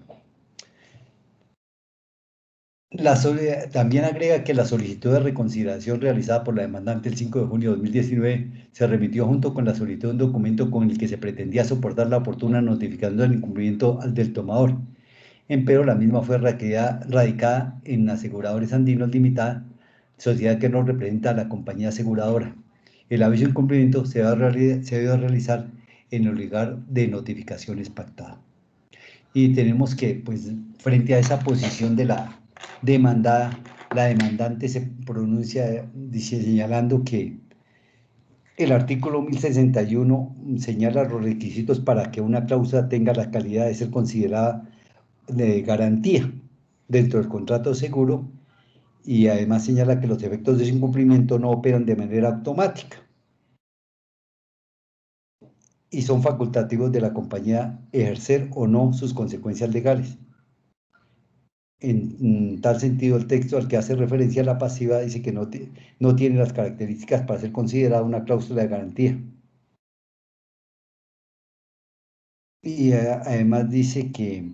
También agrega que la solicitud de reconsideración realizada por la demandante el 5 de junio de 2019 se remitió junto con la solicitud de un documento con el que se pretendía soportar la oportuna notificación del incumplimiento del tomador. Empero la misma fue radicada en Aseguradores Andinos Limitada, sociedad que no representa a la compañía aseguradora. El aviso de incumplimiento se debió realizar en el lugar de notificaciones pactada. Y tenemos que, pues, frente a esa posición de la demandada, la demandante se pronuncia señalando que el artículo 1061 señala los requisitos para que una cláusula tenga la calidad de ser considerada de garantía dentro del contrato de seguro y además señala que los efectos de ese incumplimiento no operan de manera automática y son facultativos de la compañía ejercer o no sus consecuencias legales. En tal sentido, el texto al que hace referencia a la pasiva dice que no tiene las características para ser considerada una cláusula de garantía. Y además dice que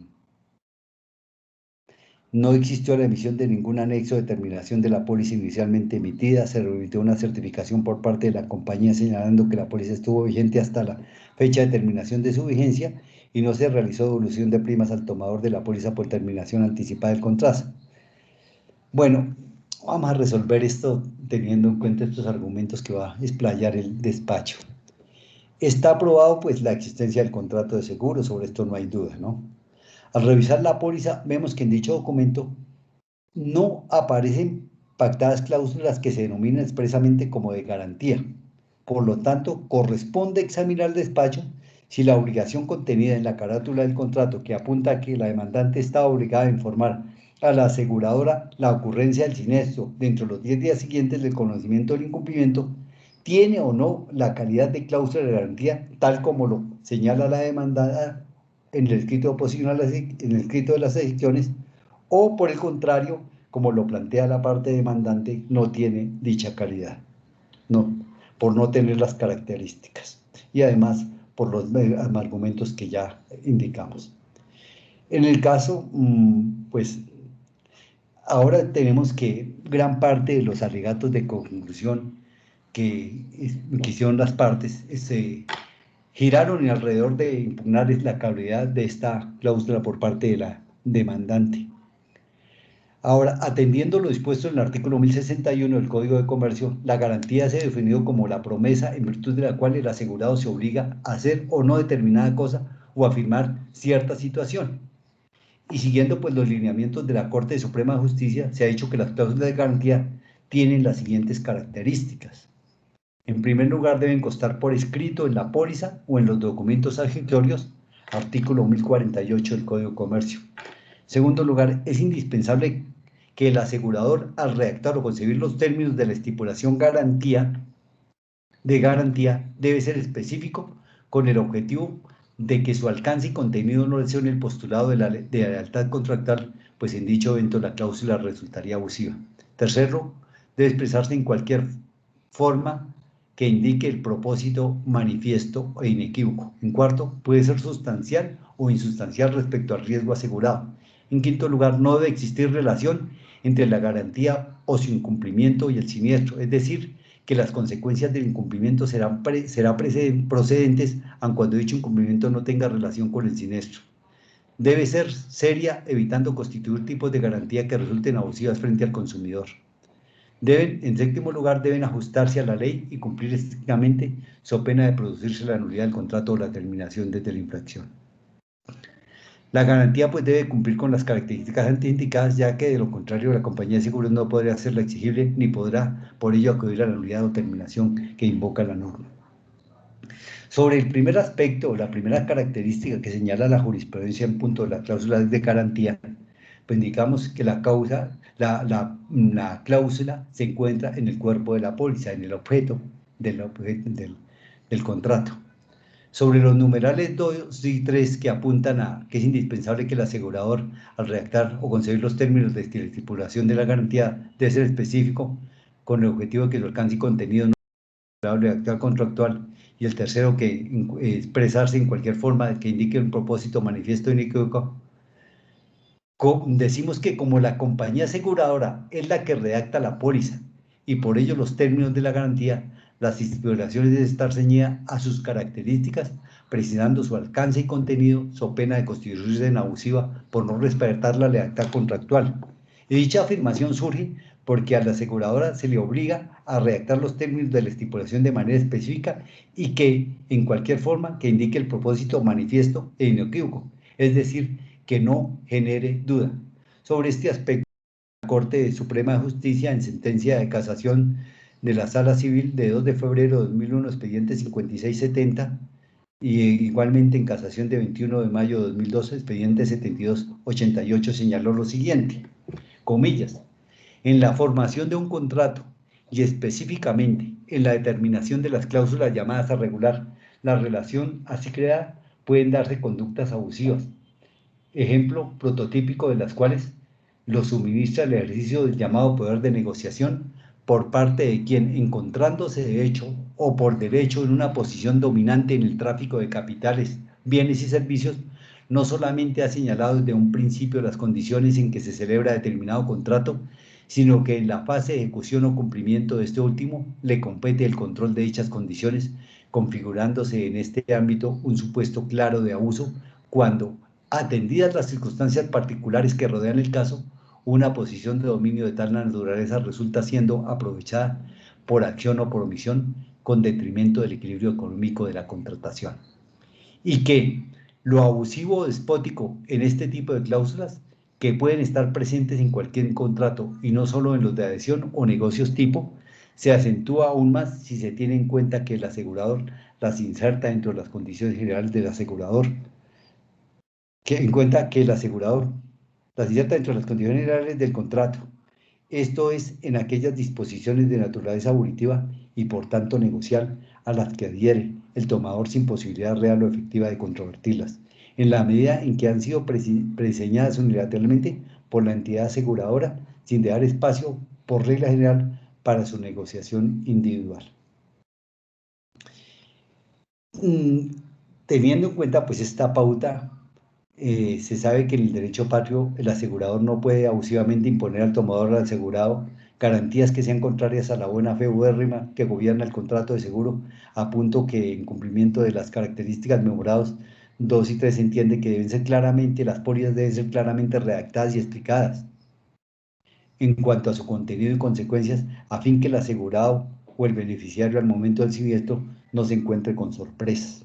no existió la emisión de ningún anexo de terminación de la póliza inicialmente emitida, se remitió una certificación por parte de la compañía señalando que la póliza estuvo vigente hasta la fecha de terminación de su vigencia y no se realizó devolución de primas al tomador de la póliza por terminación anticipada del contrato. Bueno, vamos a resolver esto teniendo en cuenta estos argumentos que va a explayar el despacho. Está aprobado pues la existencia del contrato de seguro, sobre esto no hay duda, ¿no? Al revisar la póliza vemos que en dicho documento no aparecen pactadas cláusulas que se denominan expresamente como de garantía. Por lo tanto, corresponde examinar el despacho si la obligación contenida en la carátula del contrato que apunta a que la demandante está obligada a informar a la aseguradora la ocurrencia del siniestro dentro de los 10 días siguientes del conocimiento del incumplimiento, tiene o no la calidad de cláusula de garantía, tal como lo señala la demandada en el escrito de oposición en el escrito de las excepciones, o por el contrario, como lo plantea la parte demandante, no tiene dicha calidad, no, por no tener las características y además por los argumentos que ya indicamos. En el caso, pues, ahora tenemos que gran parte de los alegatos de conclusión que hicieron las partes se giraron alrededor de impugnar la calidad de esta cláusula por parte de la demandante. Ahora, atendiendo lo dispuesto en el artículo 1061 del Código de Comercio, la garantía se ha definido como la promesa en virtud de la cual el asegurado se obliga a hacer o no determinada cosa o afirmar cierta situación. Y siguiendo pues los lineamientos de la Corte Suprema de Justicia, se ha dicho que las cláusulas de garantía tienen las siguientes características. En primer lugar, deben constar por escrito en la póliza o en los documentos accesorios, artículo 1048 del Código de Comercio. En segundo lugar, es indispensable que el asegurador, al redactar o concebir los términos de la estipulación de garantía, debe ser específico con el objetivo de que su alcance y contenido no lesione el postulado de la lealtad contractual, pues en dicho evento la cláusula resultaría abusiva. Tercero, debe expresarse en cualquier forma que indique el propósito manifiesto e inequívoco. En cuarto, puede ser sustancial o insustancial respecto al riesgo asegurado. En quinto lugar, no debe existir relación entre la garantía o su incumplimiento y el siniestro, es decir, que las consecuencias del incumplimiento serán procedentes aun cuando dicho incumplimiento no tenga relación con el siniestro. Debe ser seria, evitando constituir tipos de garantía que resulten abusivas frente al consumidor. En séptimo lugar, deben ajustarse a la ley y cumplir estrictamente, so pena de producirse la nulidad del contrato o la terminación desde la infracción. La garantía pues debe cumplir con las características antes indicadas, ya que de lo contrario la compañía de seguros no podrá hacerla exigible ni podrá por ello acudir a la nulidad o terminación que invoca la norma. Sobre el primer aspecto, la primera característica que señala la jurisprudencia en punto de las cláusulas de garantía, pues indicamos que la cláusula se encuentra en el cuerpo de la póliza, en el objeto del contrato. Sobre los numerales 2 y 3 que apuntan a que es indispensable que el asegurador, al redactar o concebir los términos de estipulación de la garantía, debe ser específico con el objetivo de que su alcance y contenido no sea de actividad contractual, y el tercero, que expresarse en cualquier forma que indique un propósito manifiesto inequívoco. Decimos que como la compañía aseguradora es la que redacta la póliza y por ello los términos de la garantía, las estipulaciones deben estar ceñidas a sus características, precisando su alcance y contenido, so pena de constituirse en abusiva por no respetar la lealtad contractual. Y dicha afirmación surge porque a la aseguradora se le obliga a redactar los términos de la estipulación de manera específica y que, en cualquier forma, que indique el propósito manifiesto e inequívoco, es decir, que no genere duda. Sobre este aspecto, la Corte Suprema de Justicia, en sentencia de casación de la Sala Civil de 2 de febrero de 2001, expediente 5670, y igualmente en casación de 21 de mayo de 2012, expediente 7288, señaló lo siguiente, comillas, en la formación de un contrato y específicamente en la determinación de las cláusulas llamadas a regular la relación así creada, pueden darse conductas abusivas, ejemplo prototípico de las cuales lo suministra el ejercicio del llamado poder de negociación por parte de quien, encontrándose de hecho o por derecho en una posición dominante en el tráfico de capitales, bienes y servicios, no solamente ha señalado desde un principio las condiciones en que se celebra determinado contrato, sino que en la fase de ejecución o cumplimiento de este último le compete el control de dichas condiciones, configurándose en este ámbito un supuesto claro de abuso cuando, atendidas las circunstancias particulares que rodean el caso, una posición de dominio de tal naturaleza resulta siendo aprovechada por acción o por omisión con detrimento del equilibrio económico de la contratación. Y que lo abusivo o despótico en este tipo de cláusulas, que pueden estar presentes en cualquier contrato y no solo en los de adhesión o negocios tipo, se acentúa aún más si se tiene en cuenta que el asegurador las inserta dentro de las condiciones generales del asegurador, que en cuenta que el asegurador las inserta dentro de las condiciones generales del contrato, esto es, en aquellas disposiciones de naturaleza abolitiva y por tanto negocial a las que adhiere el tomador sin posibilidad real o efectiva de controvertirlas, en la medida en que han sido prediseñadas unilateralmente por la entidad aseguradora, sin dejar espacio, por regla general, para su negociación individual. Teniendo en cuenta pues esta pauta, se sabe que en el derecho patrio el asegurador no puede abusivamente imponer al tomador o al asegurado garantías que sean contrarias a la buena fe ubérrima que gobierna el contrato de seguro, a punto que en cumplimiento de las características memorados 2 y 3 se entiende que las pólizas deben ser claramente redactadas y explicadas en cuanto a su contenido y consecuencias, a fin que el asegurado o el beneficiario al momento del siniestro no se encuentre con sorpresas.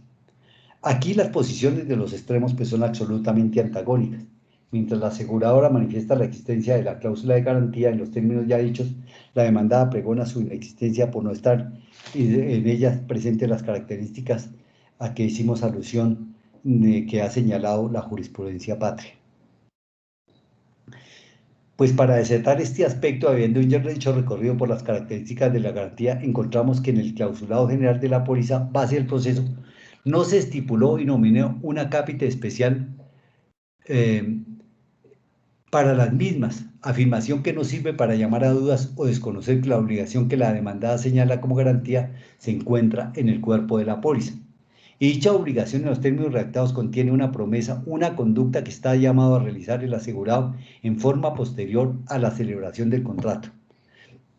Aquí las posiciones de los extremos pues son absolutamente antagónicas. Mientras la aseguradora manifiesta la existencia de la cláusula de garantía en los términos ya dichos, la demandada pregona su inexistencia por no estar en ella presentes las características a que hicimos alusión que ha señalado la jurisprudencia patria. Pues para desertar este aspecto, habiendo ya hecho recorrido por las características de la garantía, encontramos que en el clausulado general de la póliza base del proceso no se estipuló y nominó una cápita especial para las mismas, afirmación que no sirve para llamar a dudas o desconocer que la obligación que la demandada señala como garantía se encuentra en el cuerpo de la póliza. Y dicha obligación en los términos redactados contiene una promesa, una conducta que está llamado a realizar el asegurado en forma posterior a la celebración del contrato.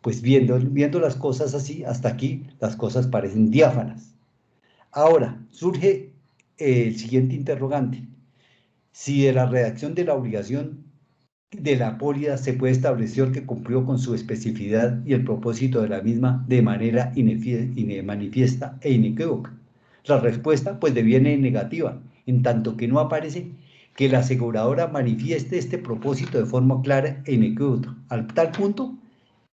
Pues viendo las cosas así, hasta aquí las cosas parecen diáfanas. Ahora, surge el siguiente interrogante. Si de la redacción de la obligación de la póliza se puede establecer que cumplió con su especificidad y el propósito de la misma de manera manifiesta e inequívoca. La respuesta pues deviene negativa, en tanto que no aparece que la aseguradora manifieste este propósito de forma clara e inequívoca, al tal punto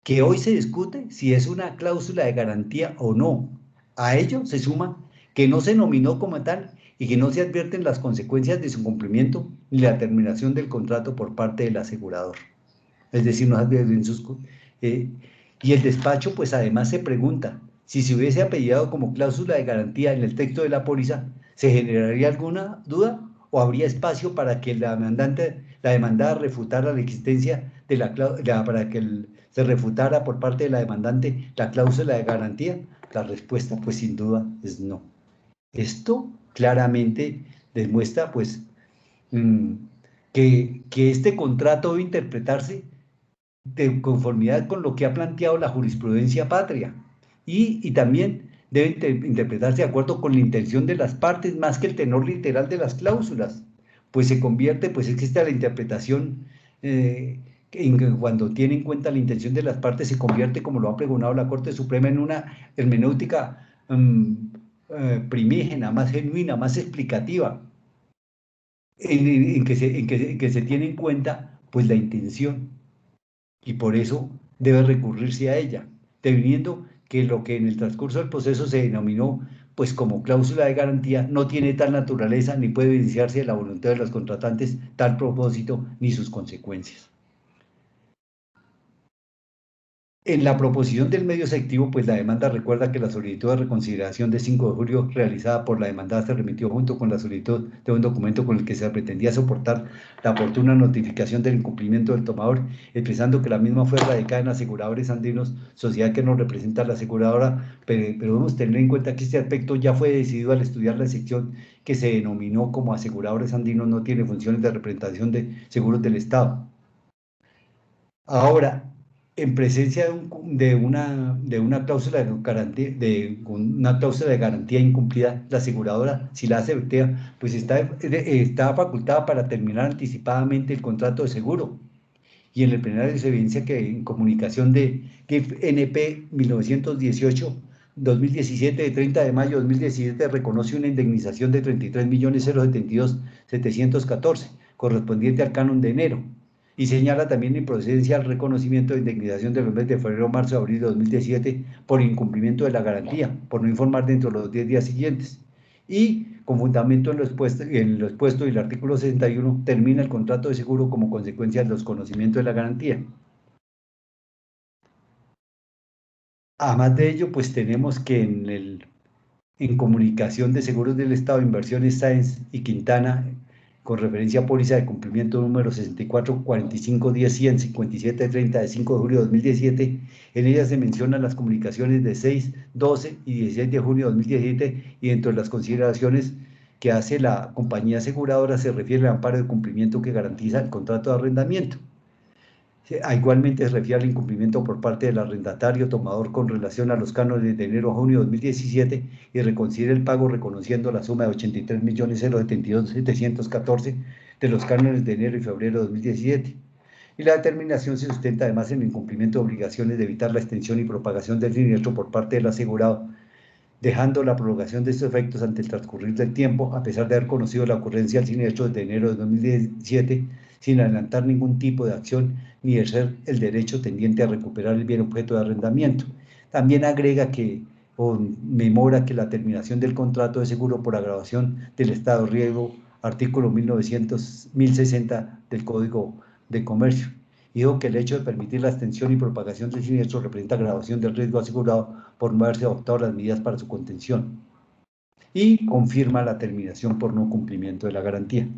que hoy se discute si es una cláusula de garantía o no. A ello se suma que no se nominó como tal y que no se advierten las consecuencias de su cumplimiento ni la terminación del contrato por parte del asegurador. Es decir, no se advierten y el despacho pues además se pregunta si se hubiese apellidado como cláusula de garantía en el texto de la póliza, ¿se generaría alguna duda o habría espacio para que la demandada refutara la existencia de para que se refutara por parte de la demandante la cláusula de garantía? La respuesta pues sin duda es no. Esto claramente demuestra pues que este contrato debe interpretarse de conformidad con lo que ha planteado la jurisprudencia patria y también debe interpretarse de acuerdo con la intención de las partes más que el tenor literal de las cláusulas, pues se convierte, pues existe la interpretación cuando tiene en cuenta la intención de las partes se convierte, como lo ha pregonado la Corte Suprema, en una hermenéutica primígena, más genuina, más explicativa, en que se tiene en cuenta pues la intención y por eso debe recurrirse a ella, teniendo que lo que en el transcurso del proceso se denominó pues como cláusula de garantía no tiene tal naturaleza ni puede evidenciarse de la voluntad de los contratantes tal propósito ni sus consecuencias. En la proposición del medio efectivo, pues la demanda recuerda que la solicitud de reconsideración de 5 de julio realizada por la demandada se remitió junto con la solicitud de un documento con el que se pretendía soportar la oportuna notificación del incumplimiento del tomador, expresando que la misma fue radicada en Aseguradores Andinos, sociedad que nos representa la aseguradora, pero debemos tener en cuenta que este aspecto ya fue decidido al estudiar la sección que se denominó como Aseguradores Andinos no tiene funciones de representación de seguros del Estado. Ahora, en presencia de una cláusula de garantía incumplida, la aseguradora, si la hace efectiva, pues está facultada para terminar anticipadamente el contrato de seguro. Y en el plenario se evidencia que en comunicación de NP 1918-2017 de 30 de mayo de 2017 reconoce una indemnización de 33.072.714 correspondiente al canon de enero. Y señala también la improcedencia al reconocimiento de indemnización de los meses de febrero, marzo y abril de 2017 por incumplimiento de la garantía, por no informar dentro de los 10 días siguientes. Y con fundamento en lo expuesto y el artículo 61 termina el contrato de seguro como consecuencia del desconocimiento de la garantía. Además de ello, pues tenemos que en comunicación de seguros del Estado, Inversiones Sáenz y Quintana, con referencia a póliza de cumplimiento número 644510-100-5730 de 5 de julio de 2017. En ella se mencionan las comunicaciones de 6, 12 y 16 de junio de 2017, y dentro de las consideraciones que hace la compañía aseguradora se refiere al amparo de cumplimiento que garantiza el contrato de arrendamiento. Igualmente se refiere al incumplimiento por parte del arrendatario tomador con relación a los cánones de enero a junio de 2017 y reconsidera el pago reconociendo la suma de 83.072.714 de los cánones de enero y febrero de 2017. Y la determinación se sustenta además en el incumplimiento de obligaciones de evitar la extensión y propagación del siniestro por parte del asegurado, dejando la prolongación de estos efectos ante el transcurrir del tiempo, a pesar de haber conocido la ocurrencia del siniestro desde enero de 2017, sin adelantar ningún tipo de acción ni ejercer el derecho tendiente a recuperar el bien objeto de arrendamiento. También agrega que, o memora que la terminación del contrato de seguro por agravación del estado de riesgo, artículo 1060 del Código de Comercio, dijo que el hecho de permitir la extensión y propagación del siniestro representa agravación del riesgo asegurado por no haberse adoptado las medidas para su contención, y confirma la terminación por no cumplimiento de la garantía.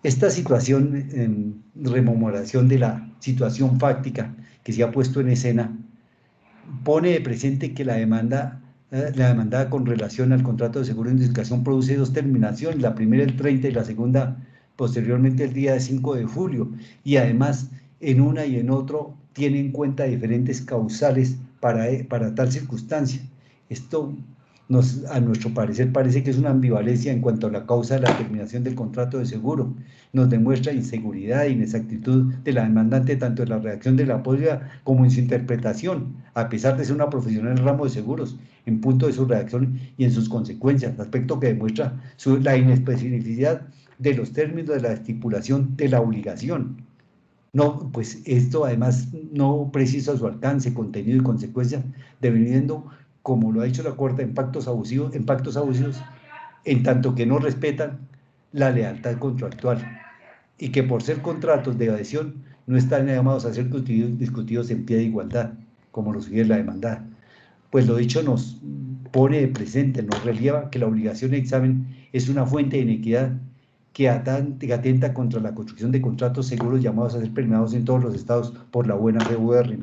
Esta situación, en rememoración de la situación fáctica que se ha puesto en escena, pone de presente que la demandada con relación al contrato de seguro de indemnización produce dos terminaciones, la primera el 30 y la segunda posteriormente el día 5 de julio, y además en una y en otro tiene en cuenta diferentes causales para tal circunstancia. Esto a nuestro parecer parece que es una ambivalencia en cuanto a la causa de la terminación del contrato de seguro. Nos demuestra inseguridad e inexactitud de la demandante tanto en la redacción de la póliza como en su interpretación, a pesar de ser una profesional en el ramo de seguros, en punto de su redacción y en sus consecuencias, aspecto que demuestra la inespecificidad de los términos de la estipulación de la obligación. No, pues esto además no precisa su alcance, contenido y consecuencias, dependiendo, como lo ha dicho la Corte, en pactos abusivos, en tanto que no respetan la lealtad contractual, y que por ser contratos de adhesión no están llamados a ser discutidos en pie de igualdad, como lo sugiere la demandada. Pues lo dicho nos pone de presente, nos relieva que la obligación de examen es una fuente de inequidad que atenta contra la construcción de contratos seguros llamados a ser premiados en todos los estados por la buena fe UR.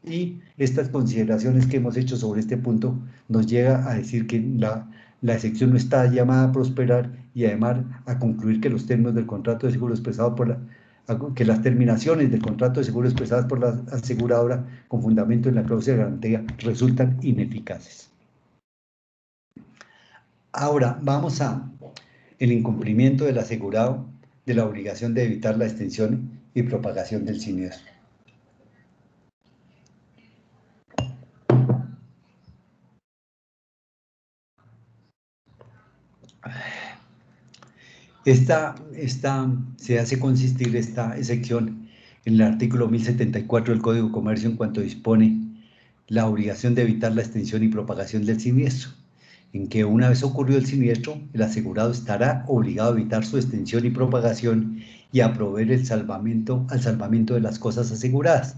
Y estas consideraciones que hemos hecho sobre este punto nos llega a decir que la excepción no está llamada a prosperar, y además a concluir que los términos del contrato de seguro expresado que las terminaciones del contrato de seguro expresadas por la aseguradora con fundamento en la cláusula de garantía resultan ineficaces. Ahora vamos a el incumplimiento del asegurado de la obligación de evitar la extensión y propagación del siniestro. Se hace consistir esta excepción en el artículo 1074 del Código de Comercio en cuanto dispone la obligación de evitar la extensión y propagación del siniestro, en que una vez ocurrido el siniestro, el asegurado estará obligado a evitar su extensión y propagación y a proveer al salvamento de las cosas aseguradas.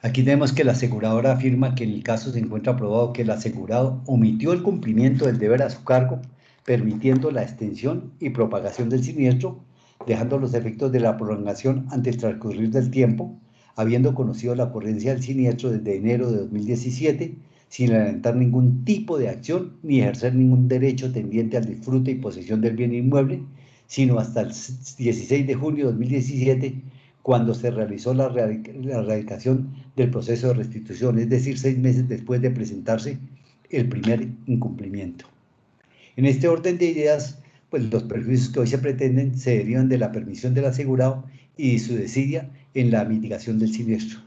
Aquí tenemos que la aseguradora afirma que en el caso se encuentra probado que el asegurado omitió el cumplimiento del deber a su cargo, permitiendo la extensión y propagación del siniestro, dejando los efectos de la prolongación ante el transcurrir del tiempo, habiendo conocido la ocurrencia del siniestro desde enero de 2017, sin adelantar ningún tipo de acción ni ejercer ningún derecho tendiente al disfrute y posesión del bien inmueble, sino hasta el 16 de junio de 2017, cuando se realizó la erradicación del proceso de restitución, es decir, 6 meses después de presentarse el primer incumplimiento. En este orden de ideas, pues los perjuicios que hoy se pretenden se derivan de la permisión del asegurado y su desidia en la mitigación del siniestro.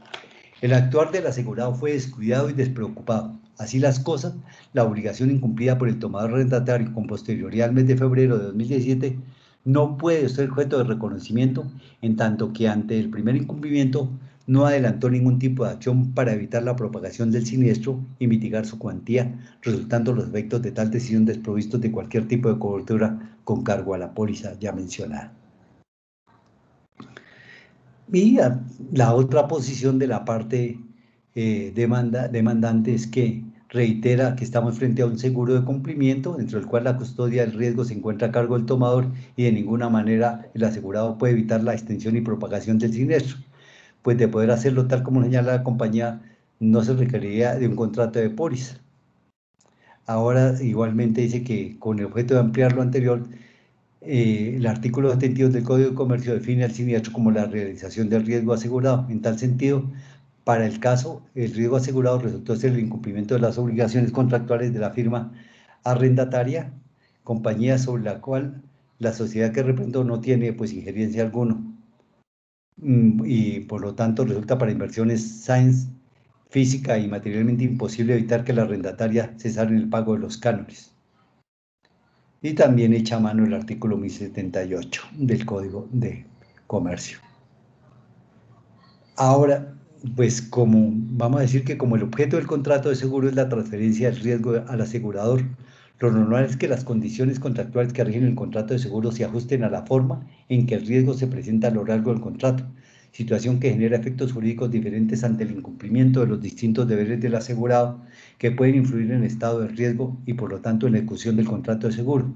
El actuar del asegurado fue descuidado y despreocupado. Así las cosas, la obligación incumplida por el tomador arrendatario con posterioridad al mes de febrero de 2017 no puede ser objeto de reconocimiento, en tanto que ante el primer incumplimiento no adelantó ningún tipo de acción para evitar la propagación del siniestro y mitigar su cuantía, resultando los efectos de tal decisión desprovistos de cualquier tipo de cobertura con cargo a la póliza ya mencionada. Y la otra posición de la parte demandante es que reitera que estamos frente a un seguro de cumplimiento, dentro del cual la custodia del riesgo se encuentra a cargo del tomador y de ninguna manera el asegurado puede evitar la extensión y propagación del siniestro. Pues de poder hacerlo tal como señala la compañía, no se requeriría de un contrato de póliza. Ahora igualmente dice que con el objeto de ampliar lo anterior, el artículo 72 del Código de Comercio define al siniestro como la realización del riesgo asegurado. En tal sentido, para el caso, el riesgo asegurado resultó ser el incumplimiento de las obligaciones contractuales de la firma arrendataria, compañía sobre la cual la sociedad que representó no tiene pues injerencia alguna. Y por lo tanto resulta para inversiones SAENS física y materialmente imposible evitar que la arrendataria cesara en el pago de los cánones. Y también echa a mano el artículo 1078 del Código de Comercio. Ahora, pues como vamos a decir que como el objeto del contrato de seguro es la transferencia del riesgo al asegurador, lo normal es que las condiciones contractuales que rigen el contrato de seguro se ajusten a la forma en que el riesgo se presenta a lo largo del contrato, situación que genera efectos jurídicos diferentes ante el incumplimiento de los distintos deberes del asegurado que pueden influir en el estado de riesgo y por lo tanto en la ejecución del contrato de seguro.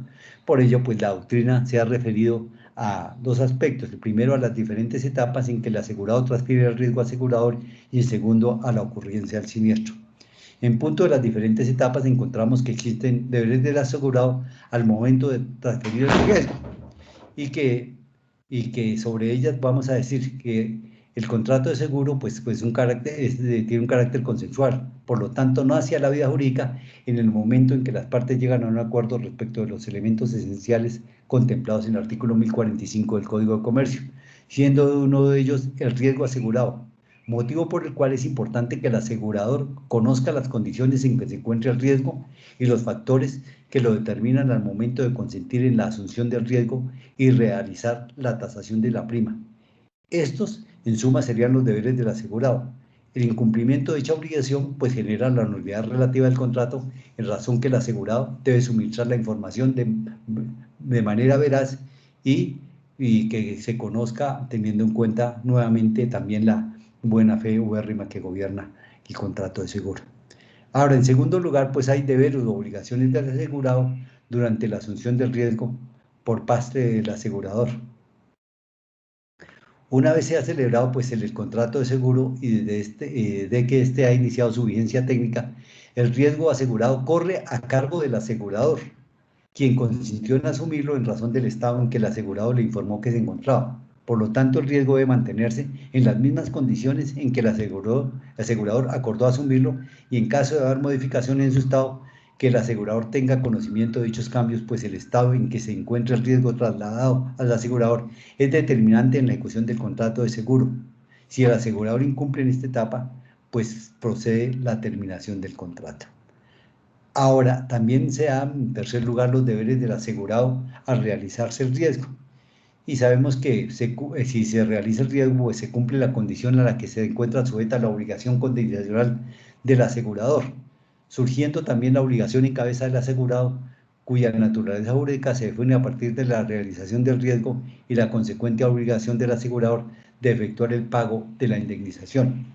Por ello, pues la doctrina se ha referido a dos aspectos. El primero, a las diferentes etapas en que el asegurado transfiere el riesgo al asegurador y el segundo, a la ocurrencia del siniestro. En punto de las diferentes etapas encontramos que existen deberes del asegurado al momento de transferir el riesgo y que sobre ellas vamos a decir que el contrato de seguro pues tiene un carácter consensual, por lo tanto no hacia la vida jurídica en el momento en que las partes llegan a un acuerdo respecto de los elementos esenciales contemplados en el artículo 1045 del Código de Comercio, siendo uno de ellos el riesgo asegurado, motivo por el cual es importante que el asegurador conozca las condiciones en que se encuentra el riesgo y los factores que lo determinan al momento de consentir en la asunción del riesgo y realizar la tasación de la prima. Estos, en suma, serían los deberes del asegurado. El incumplimiento de dicha obligación pues genera la nulidad relativa del contrato, en razón que el asegurado debe suministrar la información de manera veraz y que se conozca teniendo en cuenta nuevamente también la buena fe ubérrima que gobierna el contrato de seguro. Ahora, en segundo lugar, pues hay deberes o obligaciones del asegurado durante la asunción del riesgo por parte del asegurador. Una vez se ha celebrado pues el contrato de seguro y desde que éste ha iniciado su vigencia técnica, el riesgo asegurado corre a cargo del asegurador, quien consintió en asumirlo en razón del estado en que el asegurado le informó que se encontraba. Por lo tanto, el riesgo debe mantenerse en las mismas condiciones en que el asegurador acordó asumirlo y en caso de haber modificaciones en su estado, que el asegurador tenga conocimiento de dichos cambios, pues el estado en que se encuentra el riesgo trasladado al asegurador es determinante en la ejecución del contrato de seguro. Si el asegurador incumple en esta etapa, pues procede la terminación del contrato. Ahora, también se dan, en tercer lugar, los deberes del asegurado al realizarse el riesgo. Y sabemos que si se realiza el riesgo, pues se cumple la condición a la que se encuentra sujeta la obligación condicional del asegurador, surgiendo también la obligación en cabeza del asegurado, cuya naturaleza jurídica se define a partir de la realización del riesgo y la consecuente obligación del asegurador de efectuar el pago de la indemnización.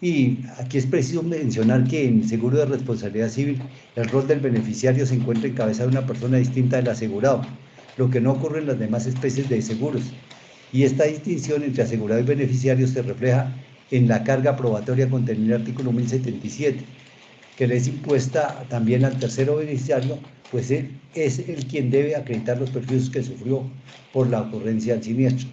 Y aquí es preciso mencionar que en el seguro de responsabilidad civil el rol del beneficiario se encuentra en cabeza de una persona distinta del asegurado, lo que no ocurre en las demás especies de seguros. Y esta distinción entre asegurado y beneficiario se refleja en la carga probatoria contenida en el artículo 1077, que le es impuesta también al tercero beneficiario, pues él es el quien debe acreditar los perjuicios que sufrió por la ocurrencia del siniestro.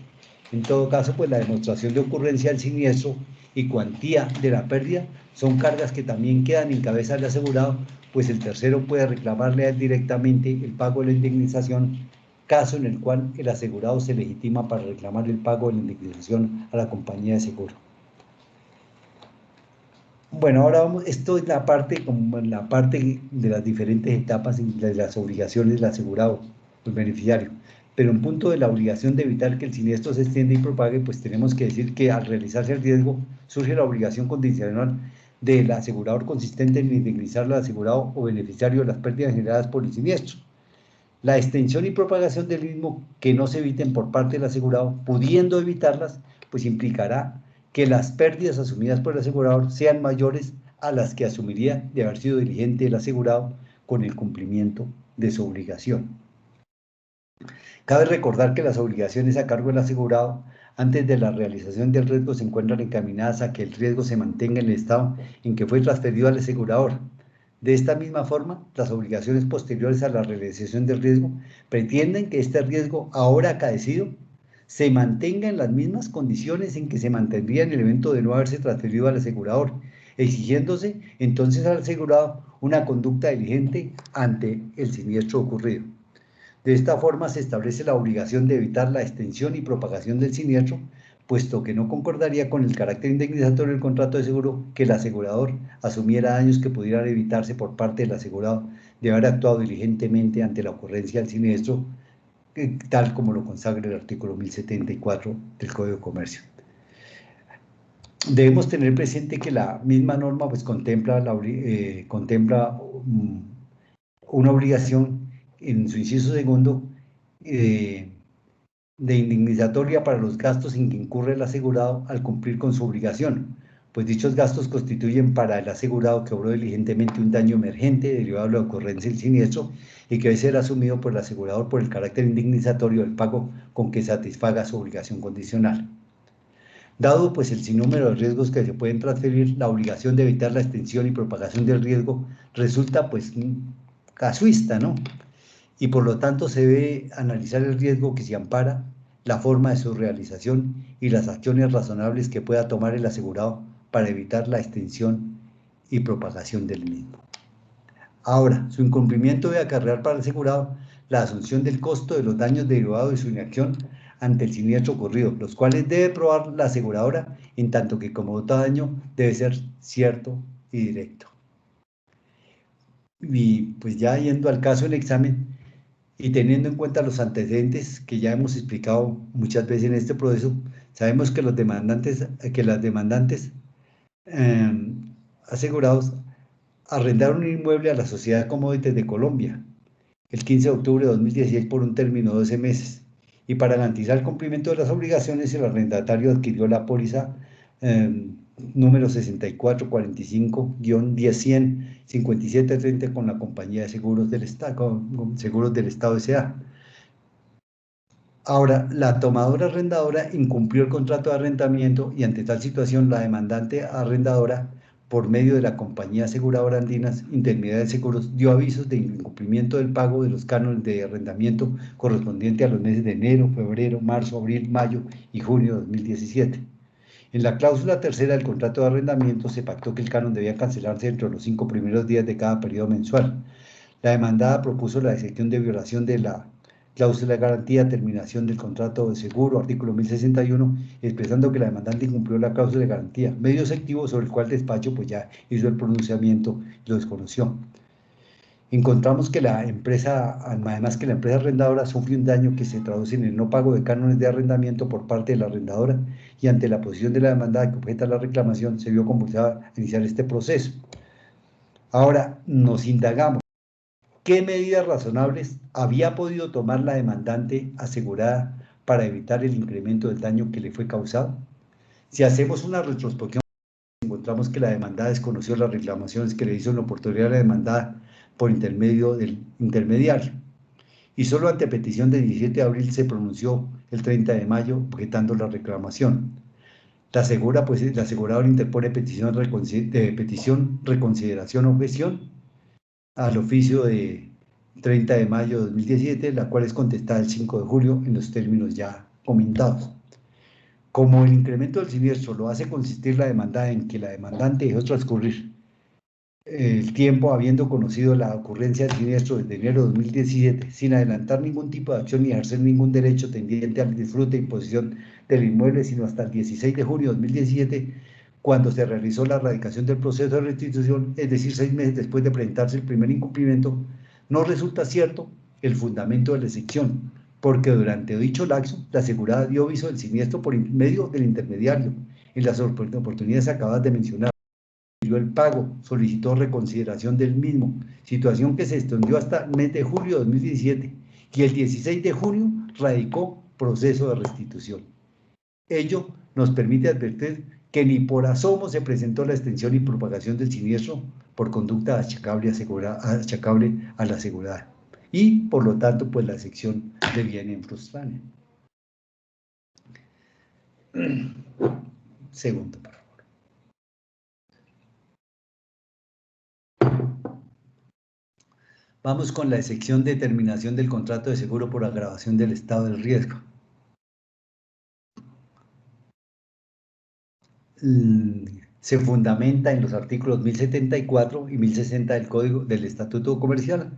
En todo caso, pues la demostración de ocurrencia del siniestro y cuantía de la pérdida son cargas que también quedan en cabeza del asegurado, pues el tercero puede reclamarle a él directamente el pago de la indemnización, caso en el cual el asegurado se legitima para reclamar el pago de la indemnización a la compañía de seguro. Bueno, ahora vamos, esto es la parte de las diferentes etapas de las obligaciones del asegurado, el beneficiario. Pero en punto de la obligación de evitar que el siniestro se extienda y propague, pues tenemos que decir que al realizarse el riesgo surge la obligación condicional del asegurador consistente en indemnizar al asegurado o beneficiario de las pérdidas generadas por el siniestro. La extensión y propagación del mismo que no se eviten por parte del asegurado, pudiendo evitarlas, pues implicará que las pérdidas asumidas por el asegurador sean mayores a las que asumiría de haber sido diligente el asegurado con el cumplimiento de su obligación. Cabe recordar que las obligaciones a cargo del asegurado antes de la realización del riesgo se encuentran encaminadas a que el riesgo se mantenga en el estado en que fue transferido al asegurador. De esta misma forma, las obligaciones posteriores a la realización del riesgo pretenden que este riesgo ahora acaecido se mantenga en las mismas condiciones en que se mantendría en el evento de no haberse transferido al asegurador, exigiéndose entonces al asegurado una conducta diligente ante el siniestro ocurrido. De esta forma se establece la obligación de evitar la extensión y propagación del siniestro, puesto que no concordaría con el carácter indemnizatorio del contrato de seguro que el asegurador asumiera daños que pudieran evitarse por parte del asegurado de haber actuado diligentemente ante la ocurrencia del siniestro, tal como lo consagra el artículo 1074 del Código de Comercio. Debemos tener presente que la misma norma pues, contempla una obligación en su inciso segundo de indemnizatoria para los gastos en que incurre el asegurado al cumplir con su obligación, pues dichos gastos constituyen para el asegurado que obró diligentemente un daño emergente derivado de la ocurrencia del siniestro y que debe ser asumido por el asegurador por el carácter indemnizatorio del pago con que satisfaga su obligación condicional. Dado pues el sinnúmero de riesgos que se pueden transferir, la obligación de evitar la extensión y propagación del riesgo resulta pues casuista, ¿no? Y por lo tanto se debe analizar el riesgo que se ampara, la forma de su realización y las acciones razonables que pueda tomar el asegurado para evitar la extensión y propagación del mismo. Ahora, su incumplimiento debe acarrear para el asegurado la asunción del costo de los daños derivados de su inacción ante el siniestro ocurrido, los cuales debe probar la aseguradora, en tanto que como todo daño debe ser cierto y directo. Y pues ya yendo al caso en examen, y teniendo en cuenta los antecedentes que ya hemos explicado muchas veces en este proceso, sabemos que las demandantes asegurados arrendaron un inmueble a la Sociedad Commodities de Colombia el 15 de octubre de 2016 por un término de 12 meses. Y para garantizar el cumplimiento de las obligaciones, el arrendatario adquirió la póliza número 6445-10100-5730 con la compañía de seguros del Estado, con Seguros del Estado S.A. Ahora, la tomadora arrendadora incumplió el contrato de arrendamiento y ante tal situación la demandante arrendadora, por medio de la compañía aseguradora Andinas Intermediaria de Seguros, dio avisos de incumplimiento del pago de los cánones de arrendamiento correspondiente a los meses de enero, febrero, marzo, abril, mayo y junio de 2017. En la cláusula tercera del contrato de arrendamiento se pactó que el canon debía cancelarse dentro de los 5 primeros días de cada periodo mensual. La demandada propuso la excepción de violación de la cláusula de garantía, terminación del contrato de seguro, artículo 1061, expresando que la demandante incumplió la cláusula de garantía, medio efectivo sobre el cual el despacho pues ya hizo el pronunciamiento y lo desconoció. Encontramos que además que la empresa arrendadora sufrió un daño que se traduce en el no pago de cánones de arrendamiento por parte de la arrendadora y ante la posición de la demandada que objeta la reclamación se vio compulsada a iniciar este proceso. Ahora nos indagamos. ¿Qué medidas razonables había podido tomar la demandante asegurada para evitar el incremento del daño que le fue causado? Si hacemos una retrospección, encontramos que la demandada desconoció las reclamaciones que le hizo en la oportunidad a la demandada por intermedio del intermediario. Y solo ante petición del 17 de abril se pronunció el 30 de mayo objetando la reclamación. La aseguradora interpone petición reconsideración objeción al oficio de 30 de mayo de 2017, la cual es contestada el 5 de julio en los términos ya comentados. Como el incremento del siniestro lo hace consistir la demanda en que la demandante dejó transcurrir el tiempo habiendo conocido la ocurrencia del siniestro desde enero de 2017, sin adelantar ningún tipo de acción ni ejercer ningún derecho tendiente al disfrute e imposición del inmueble, sino hasta el 16 de junio de 2017, cuando se realizó la erradicación del proceso de restitución, es decir, 6 meses después de presentarse el primer incumplimiento, no resulta cierto el fundamento de la excepción, porque durante dicho lapso, la asegurada dio aviso del siniestro por medio del intermediario, en las oportunidades acabadas de mencionar. El pago, solicitó reconsideración del mismo, situación que se extendió hasta el mes de julio de 2017, y el 16 de junio radicó proceso de restitución. Ello nos permite advertir que ni por asomo se presentó la extensión y propagación del siniestro por conducta achacable a la asegurada. Y, por lo tanto, pues la sección deviene en frustrante. Segundo, por favor. Vamos con la sección de terminación del contrato de seguro por agravación del estado del riesgo. Se fundamenta en los artículos 1074 y 1060 del Código del Estatuto Comercial,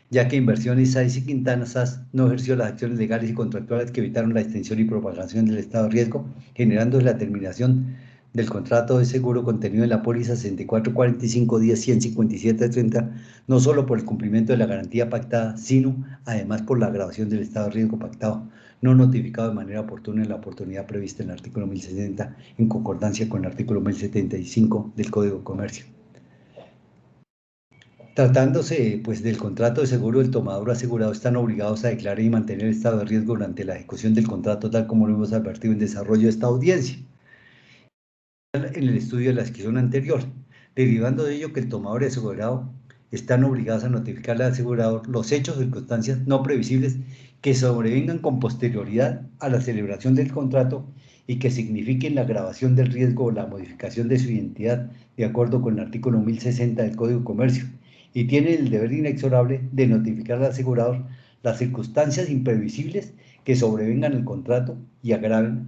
ya que Inversiones Sáenz y Quintana SAS no ejerció las acciones legales y contractuales que evitaron la extensión y propagación del estado de riesgo, generando la terminación del contrato de seguro contenido en la póliza 6445 días 157.30, no solo por el cumplimiento de la garantía pactada, sino además por la agravación del estado de riesgo pactado, no notificado de manera oportuna en la oportunidad prevista en el artículo 1060, en concordancia con el artículo 1075 del Código de Comercio. Tratándose pues del contrato de seguro, el tomador o asegurado están obligados a declarar y mantener el estado de riesgo durante la ejecución del contrato, tal como lo hemos advertido en desarrollo de esta audiencia, en el estudio de la sección anterior, derivando de ello que el tomador y asegurado están obligados a notificarle al asegurador los hechos o circunstancias no previsibles que sobrevengan con posterioridad a la celebración del contrato y que signifiquen la agravación del riesgo o la modificación de su identidad de acuerdo con el artículo 1060 del Código de Comercio, y tiene el deber inexorable de notificar al asegurador las circunstancias imprevisibles que sobrevengan el contrato y agraven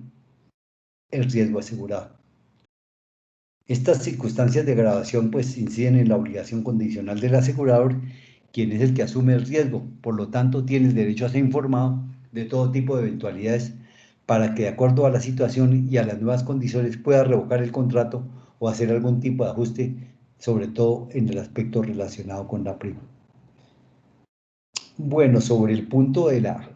el riesgo asegurado. Estas circunstancias de agravación pues inciden en la obligación condicional del asegurador, quien es el que asume el riesgo, por lo tanto tiene el derecho a ser informado de todo tipo de eventualidades para que de acuerdo a la situación y a las nuevas condiciones pueda revocar el contrato o hacer algún tipo de ajuste, sobre todo en el aspecto relacionado con la prima. Bueno, sobre el punto de la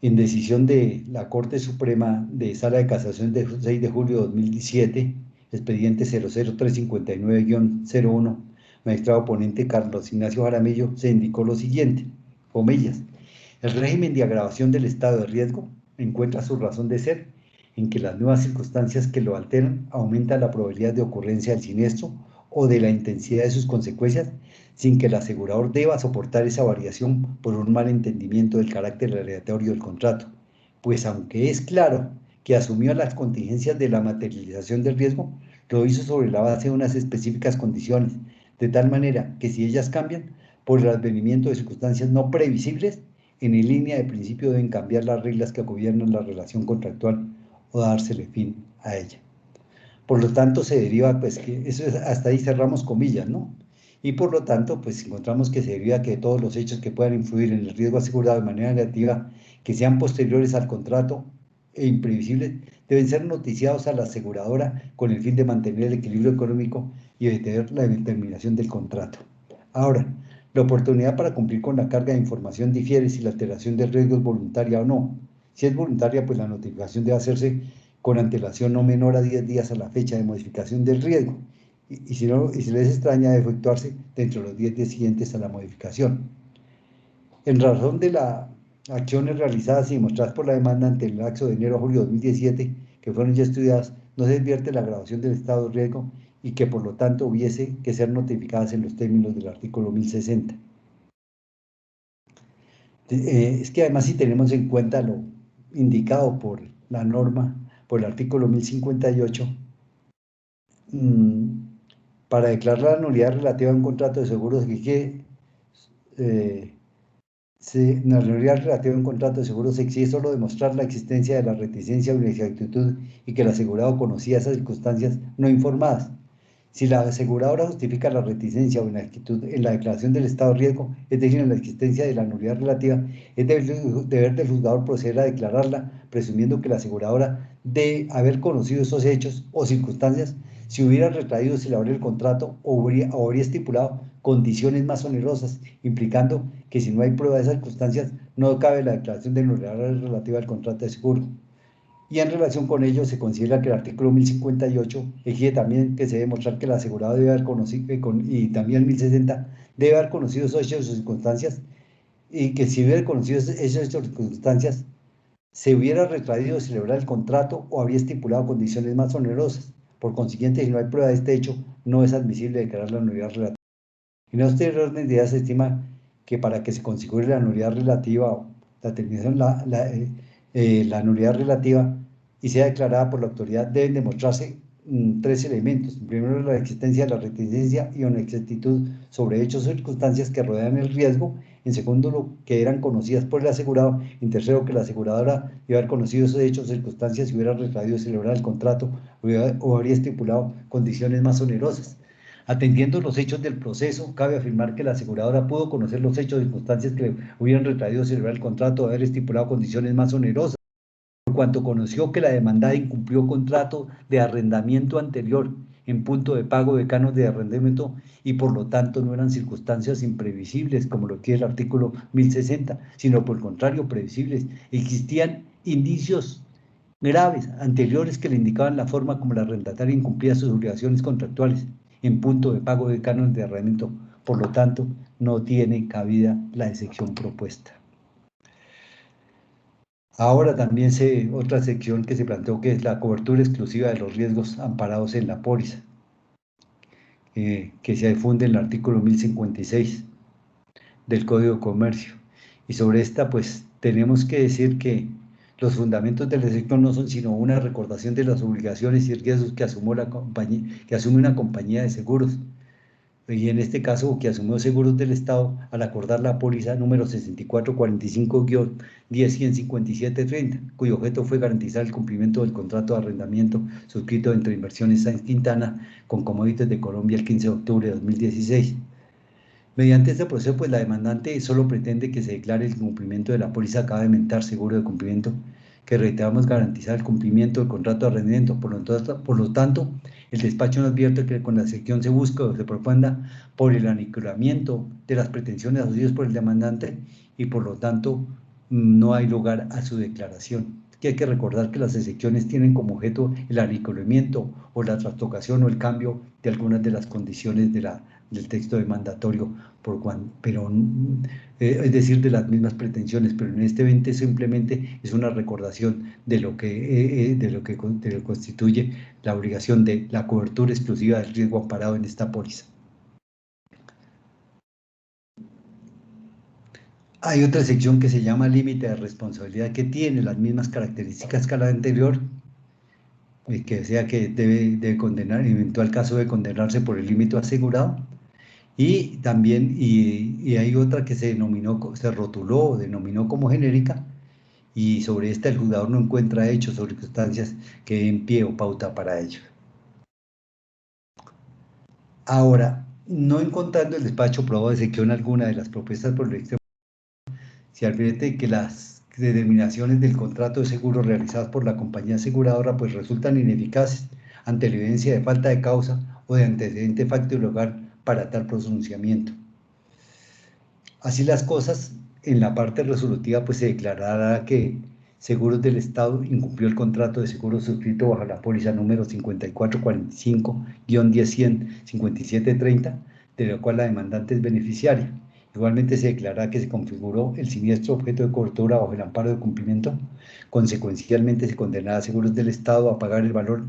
indecisión de la Corte Suprema de Sala de Casación de 6 de julio de 2017, expediente 00359-01, magistrado ponente Carlos Ignacio Jaramillo, se indicó lo siguiente, comillas: el régimen de agravación del estado de riesgo encuentra su razón de ser en que las nuevas circunstancias que lo alteran aumentan la probabilidad de ocurrencia del siniestro o de la intensidad de sus consecuencias, sin que el asegurador deba soportar esa variación por un mal entendimiento del carácter aleatorio del contrato, pues aunque es claro que asumió las contingencias de la materialización del riesgo, lo hizo sobre la base de unas específicas condiciones, de tal manera que si ellas cambian por el advenimiento de circunstancias no previsibles, en línea de principio deben cambiar las reglas que gobiernan la relación contractual o dársele fin a ella. Por lo tanto, se deriva, pues, que eso es, hasta ahí cerramos comillas, ¿no? Y por lo tanto, pues, encontramos que se deriva que todos los hechos que puedan influir en el riesgo asegurado de manera negativa, que sean posteriores al contrato e imprevisibles, deben ser noticiados a la aseguradora con el fin de mantener el equilibrio económico y evitar la determinación del contrato. Ahora, la oportunidad para cumplir con la carga de información difiere si la alteración del riesgo es voluntaria o no. Si es voluntaria, pues la notificación debe hacerse con antelación no menor a 10 días a la fecha de modificación del riesgo, y si les extraña, debe efectuarse dentro de los 10 días siguientes a la modificación. En razón de las acciones realizadas y demostradas por la demanda ante el lapso de enero a julio de 2017, que fueron ya estudiadas, no se advierte la agravación del estado de riesgo y que por lo tanto hubiese que ser notificadas en los términos del artículo 1060. Es que además, si tenemos en cuenta lo indicado por la norma, por el artículo 1058, para declarar la nulidad relativa a un contrato de seguros la nulidad relativa a un contrato de seguros se exige solo demostrar la existencia de la reticencia o inexactitud y que el asegurado conocía esas circunstancias no informadas. Si la aseguradora justifica la reticencia o inexactitud en la declaración del estado de riesgo, es decir, en la existencia de la nulidad relativa, es deber del juzgador proceder a declararla, presumiendo que la aseguradora debe haber conocido esos hechos o circunstancias si hubiera retraído o celebrado el contrato o habría estipulado condiciones más onerosas, implicando que si no hay prueba de esas circunstancias, no cabe la declaración de nulidad relativa al contrato de seguro. Y en relación con ello, se considera que el artículo 1058 exige también que se debe demostrar que el asegurado debe haber conocido, y también el 1060 debe haber conocido esos hechos o circunstancias, y que si hubiera conocido esos hechos o circunstancias, se hubiera retraído de celebrar el contrato o habría estipulado condiciones más onerosas. Por consiguiente, si no hay prueba de este hecho, no es admisible declarar la nulidad relativa. En este orden de ideas se estima que para que se configure la nulidad relativa o la terminación, la nulidad relativa y sea declarada por la autoridad, deben demostrarse tres elementos. Primero, la existencia de la reticencia y una exactitud sobre hechos o circunstancias que rodean el riesgo. En segundo, lo que eran conocidas por el asegurado. En tercero, que la aseguradora debe haber conocido esos hechos o circunstancias y hubiera retraído de celebrar el contrato o habría estipulado condiciones más onerosas. Atendiendo los hechos del proceso, cabe afirmar que la aseguradora pudo conocer los hechos y circunstancias que hubieran retraído de celebrar el contrato o haber estipulado condiciones más onerosas, por cuanto conoció que la demandada incumplió contrato de arrendamiento anterior en punto de pago de canos de arrendamiento y por lo tanto no eran circunstancias imprevisibles como lo quiere el artículo 1060, sino por el contrario previsibles. Existían indicios graves anteriores que le indicaban la forma como la arrendataria incumplía sus obligaciones contractuales en punto de pago de cánones de arrendamiento. Por lo tanto, no tiene cabida la excepción propuesta. Ahora también otra sección que se planteó, que es la cobertura exclusiva de los riesgos amparados en la póliza, que se difunde en el artículo 1056 del Código de Comercio. Y sobre esta, pues, tenemos que decir que los fundamentos de la excepción no son sino una recordación de las obligaciones y riesgos que asume una compañía de seguros, y en este caso que asumió Seguros del Estado al acordar la póliza número 6445-10-157-30, cuyo objeto fue garantizar el cumplimiento del contrato de arrendamiento suscrito entre Inversiones Sáenz Quintana con Commodities de Colombia el 15 de octubre de 2016. Mediante este proceso, pues la demandante solo pretende que se declare el cumplimiento de la póliza acaba de mentar seguro de cumplimiento, que reiteramos garantizar el cumplimiento del contrato de arrendamiento. Por lo tanto, el despacho nos advierte que con la sección se busca o se propanda por el aniquilamiento de las pretensiones asociadas por el demandante y por lo tanto no hay lugar a su declaración. Que hay que recordar que las excepciones tienen como objeto el aniquilamiento o la trastocación o el cambio de algunas de las condiciones del texto demandatorio, es decir, de las mismas pretensiones, pero en este evento simplemente es una recordación de lo que constituye la obligación de la cobertura exclusiva del riesgo amparado en esta póliza. Hay otra sección que se llama límite de responsabilidad, que tiene las mismas características que la anterior, que sea que debe condenar, en eventual caso de condenarse por el límite asegurado. Y también hay otra que se rotuló o denominó como genérica, y sobre esta el juzgador no encuentra hechos o circunstancias que den pie o pauta para ello. Ahora, no encontrando el despacho probado de excepción alguna de las propuestas por el extremo, se advierte que las determinaciones del contrato de seguro realizadas por la compañía aseguradora pues resultan ineficaces ante la evidencia de falta de causa o de antecedente facto y lugar para tal pronunciamiento. Así las cosas, en la parte resolutiva pues se declarará que Seguros del Estado incumplió el contrato de seguro suscrito bajo la póliza número 5445-10-100-5730, de la cual la demandante es beneficiaria. Igualmente se declarará que se configuró el siniestro objeto de cobertura bajo el amparo de cumplimiento. Consecuencialmente se condenará a Seguros del Estado a pagar el valor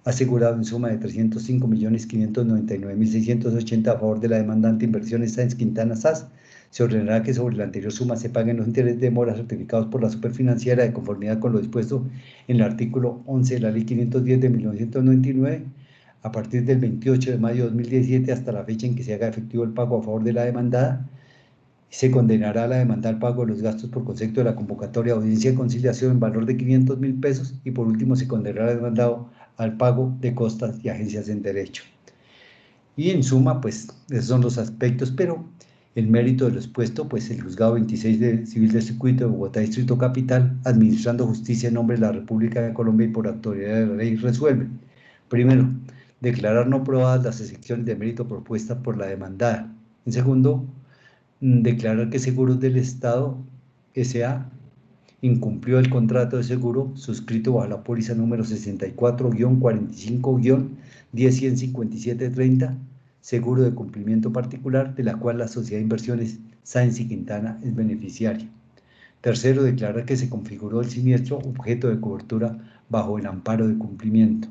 asegurado en suma de 305.599.680 a favor de la demandante Inversiones Sáenz Quintana SAS. Se ordenará que sobre la anterior suma se paguen los intereses de mora certificados por la superfinanciera de conformidad con lo dispuesto en el artículo 11 de la Ley 510 de 1999, a partir del 28 de mayo de 2017 hasta la fecha en que se haga efectivo el pago a favor de la demandada. Se condenará a la demandada al pago de los gastos por concepto de la convocatoria de audiencia de conciliación en valor de 500.000 pesos y por último se condenará al demandado al pago de costas y agencias en derecho. Y en suma, pues esos son los aspectos, pero el mérito de lo expuesto, pues el Juzgado 26 de Civil del Circuito de Bogotá, Distrito Capital, administrando justicia en nombre de la República de Colombia y por autoridad de la ley, resuelve. Primero, declarar no probadas las excepciones de mérito propuestas por la demandada. En segundo, declarar que Seguros del Estado S.A. incumplió el contrato de seguro suscrito bajo la póliza número 64-45-10-157-30, seguro de cumplimiento particular, de la cual la Sociedad de Inversiones Sáenz y Quintana es beneficiaria. Tercero, declarar que se configuró el siniestro objeto de cobertura bajo el amparo de cumplimiento.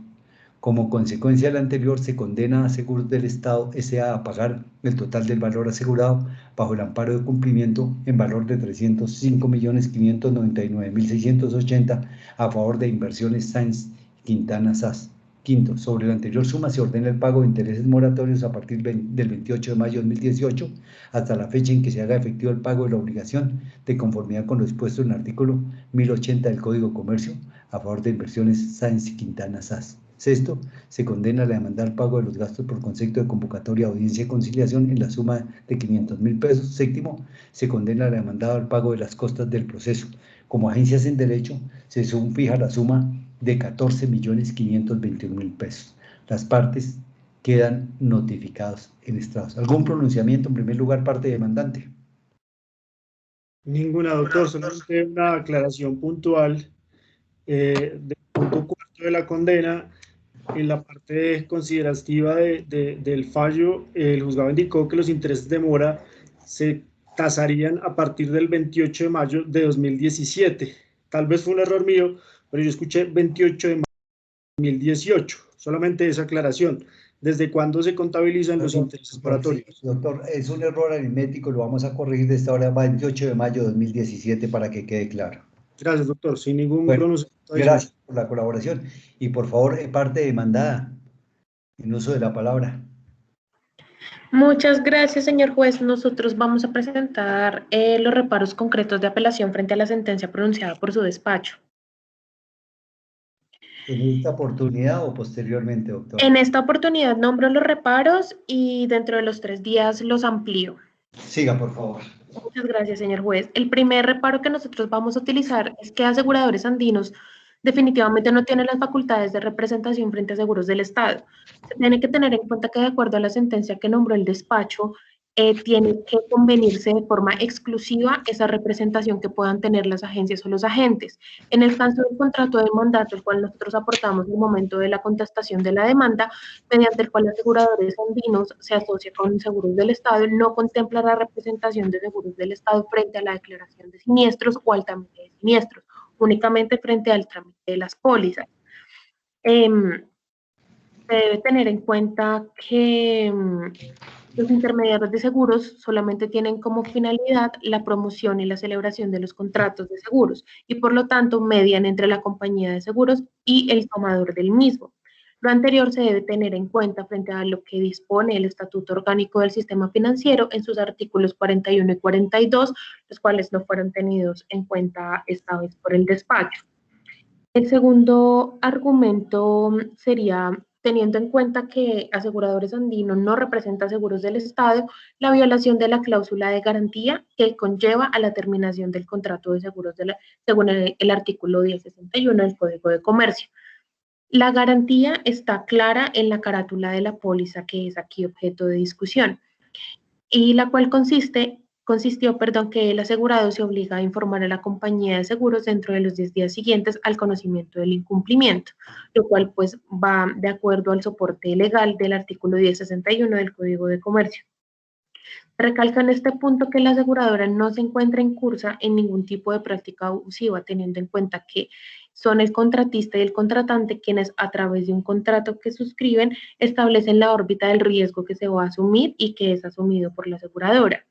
Como consecuencia de lo anterior, se condena a Seguros del Estado S.A. a pagar el total del valor asegurado bajo el amparo de cumplimiento en valor de 305.599.680 a favor de Inversiones Sáenz Quintana SAS. Quinto, sobre la anterior suma se ordena el pago de intereses moratorios a partir del 28 de mayo de 2018 hasta la fecha en que se haga efectivo el pago de la obligación de conformidad con lo dispuesto en el artículo 1080 del Código de Comercio a favor de Inversiones Sáenz Quintana SAS. Sexto, se condena a la demanda al pago de los gastos por concepto de convocatoria, audiencia y conciliación en la suma de 500.000 pesos. Séptimo, se condena a la demandada al pago de las costas del proceso. Como agencias en derecho, se fija la suma de 14.521.000 pesos. Las partes quedan notificados en estrados. ¿Algún pronunciamiento, en primer lugar, parte demandante? Ninguna, doctor, solamente una aclaración puntual del punto cuarto de la condena. En la parte considerativa del fallo, el juzgado indicó que los intereses de mora se tasarían a partir del 28 de mayo de 2017. Tal vez fue un error mío, pero yo escuché 28 de mayo de 2018. Solamente esa aclaración. ¿Desde cuándo se contabilizan los intereses moratorios? Sí, doctor, es un error aritmético, lo vamos a corregir de esta hora, 28 de mayo de 2017, para que quede claro. Gracias, doctor. Sin ningún pronunciamiento. Gracias por la colaboración. Y por favor, parte demandada, en uso de la palabra. Muchas gracias, señor juez. Nosotros vamos a presentar los reparos concretos de apelación frente a la sentencia pronunciada por su despacho. ¿En esta oportunidad o posteriormente, doctor? En esta oportunidad nombro los reparos y dentro de los 3 días los amplío. Siga, por favor. Muchas gracias, señor juez. El primer reparo que nosotros vamos a utilizar es que aseguradores andinos definitivamente no tienen las facultades de representación frente a seguros del Estado. Se tiene que tener en cuenta que de acuerdo a la sentencia que nombró el despacho, tiene que convenirse de forma exclusiva esa representación que puedan tener las agencias o los agentes. En el caso del contrato de mandato, el cual nosotros aportamos en el momento de la contestación de la demanda, mediante el cual aseguradores andinos se asocia con seguros del Estado, no contempla la representación de seguros del Estado frente a la declaración de siniestros o al trámite de siniestros, únicamente frente al trámite de las pólizas. Se debe tener en cuenta que los intermediarios de seguros solamente tienen como finalidad la promoción y la celebración de los contratos de seguros y por lo tanto median entre la compañía de seguros y el tomador del mismo. Lo anterior se debe tener en cuenta frente a lo que dispone el Estatuto Orgánico del Sistema Financiero en sus artículos 41 y 42, los cuales no fueron tenidos en cuenta esta vez por el despacho. El segundo argumento sería, teniendo en cuenta que Aseguradores Andino no representa seguros del Estado, la violación de la cláusula de garantía que conlleva a la terminación del contrato de seguros según el artículo 1061 del Código de Comercio. La garantía está clara en la carátula de la póliza que es aquí objeto de discusión, y la cual consistió, que el asegurado se obliga a informar a la compañía de seguros dentro de los 10 días siguientes al conocimiento del incumplimiento, lo cual pues va de acuerdo al soporte legal del artículo 1061 del Código de Comercio. Recalca en este punto que la aseguradora no se encuentra incursa en ningún tipo de práctica abusiva, teniendo en cuenta que son el contratista y el contratante quienes a través de un contrato que suscriben establecen la órbita del riesgo que se va a asumir y que es asumido por la aseguradora,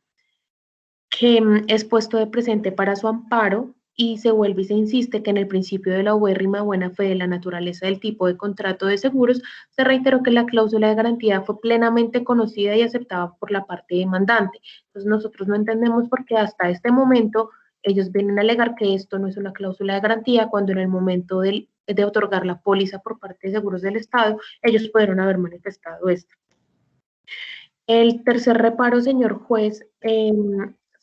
que es puesto de presente para su amparo y se vuelve y se insiste que en el principio de la ubérrima buena fe de la naturaleza del tipo de contrato de seguros, se reiteró que la cláusula de garantía fue plenamente conocida y aceptada por la parte demandante. Entonces nosotros no entendemos por qué hasta este momento ellos vienen a alegar que esto no es una cláusula de garantía cuando en el momento de otorgar la póliza por parte de seguros del Estado, ellos pudieron haber manifestado esto. El tercer reparo, señor juez, se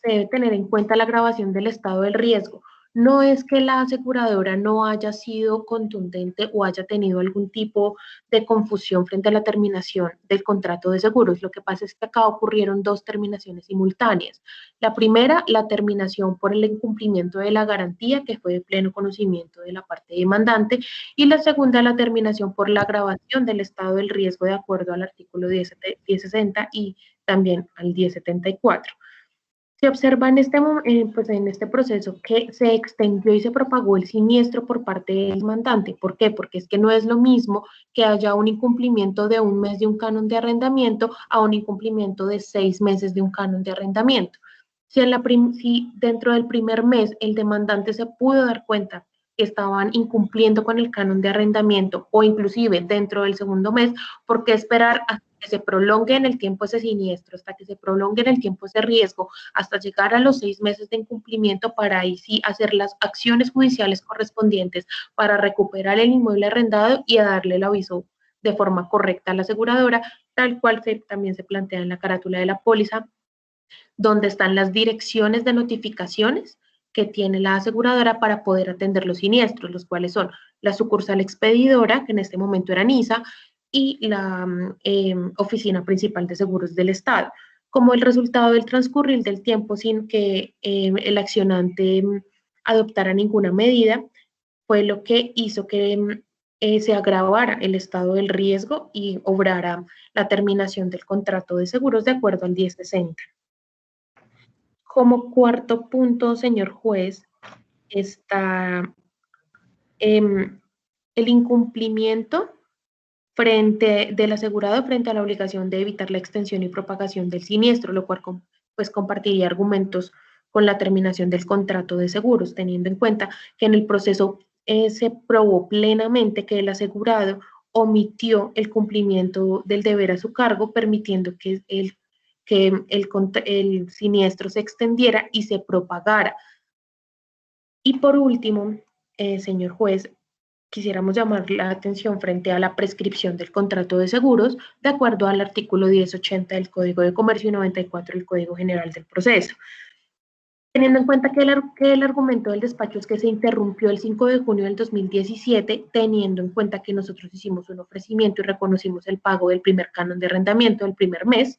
debe tener en cuenta la agravación del estado del riesgo. No es que la aseguradora no haya sido contundente o haya tenido algún tipo de confusión frente a la terminación del contrato de seguros. Lo que pasa es que acá ocurrieron 2 terminaciones simultáneas. La primera, la terminación por el incumplimiento de la garantía, que fue de pleno conocimiento de la parte demandante, y la segunda, la terminación por la agravación del estado del riesgo de acuerdo al artículo 1060 y también al 1074. Se observa en pues en este proceso que se extendió y se propagó el siniestro por parte del demandante. ¿Por qué? Porque es que no es lo mismo que haya un incumplimiento de un mes de un canon de arrendamiento a un incumplimiento de 6 meses de un canon de arrendamiento. Si dentro del primer mes el demandante se pudo dar cuenta que estaban incumpliendo con el canon de arrendamiento o inclusive dentro del segundo mes, ¿por qué esperar hasta que se prolongue en el tiempo ese siniestro, hasta que se prolongue en el tiempo ese riesgo, hasta llegar a los 6 meses de incumplimiento para ahí sí hacer las acciones judiciales correspondientes para recuperar el inmueble arrendado y a darle el aviso de forma correcta a la aseguradora, tal cual también se plantea en la carátula de la póliza, donde están las direcciones de notificaciones que tiene la aseguradora para poder atender los siniestros, los cuales son la sucursal expedidora, que en este momento era NISA, y la Oficina Principal de Seguros del Estado. Como el resultado del transcurrir del tiempo sin que el accionante adoptara ninguna medida, fue lo que hizo que se agravara el estado del riesgo y obrara la terminación del contrato de seguros de acuerdo al 1060. Como cuarto punto, señor juez, está el incumplimiento del asegurado frente a la obligación de evitar la extensión y propagación del siniestro, lo cual pues compartiría argumentos con la terminación del contrato de seguros, teniendo en cuenta que en el proceso se probó plenamente que el asegurado omitió el cumplimiento del deber a su cargo, permitiendo que el siniestro se extendiera y se propagara. Y por último, señor juez, quisiéramos llamar la atención frente a la prescripción del contrato de seguros, de acuerdo al artículo 1080 del Código de Comercio y 94 del Código General del Proceso. Teniendo en cuenta que el argumento del despacho es que se interrumpió el 5 de junio del 2017, teniendo en cuenta que nosotros hicimos un ofrecimiento y reconocimos el pago del primer canon de arrendamiento del primer mes,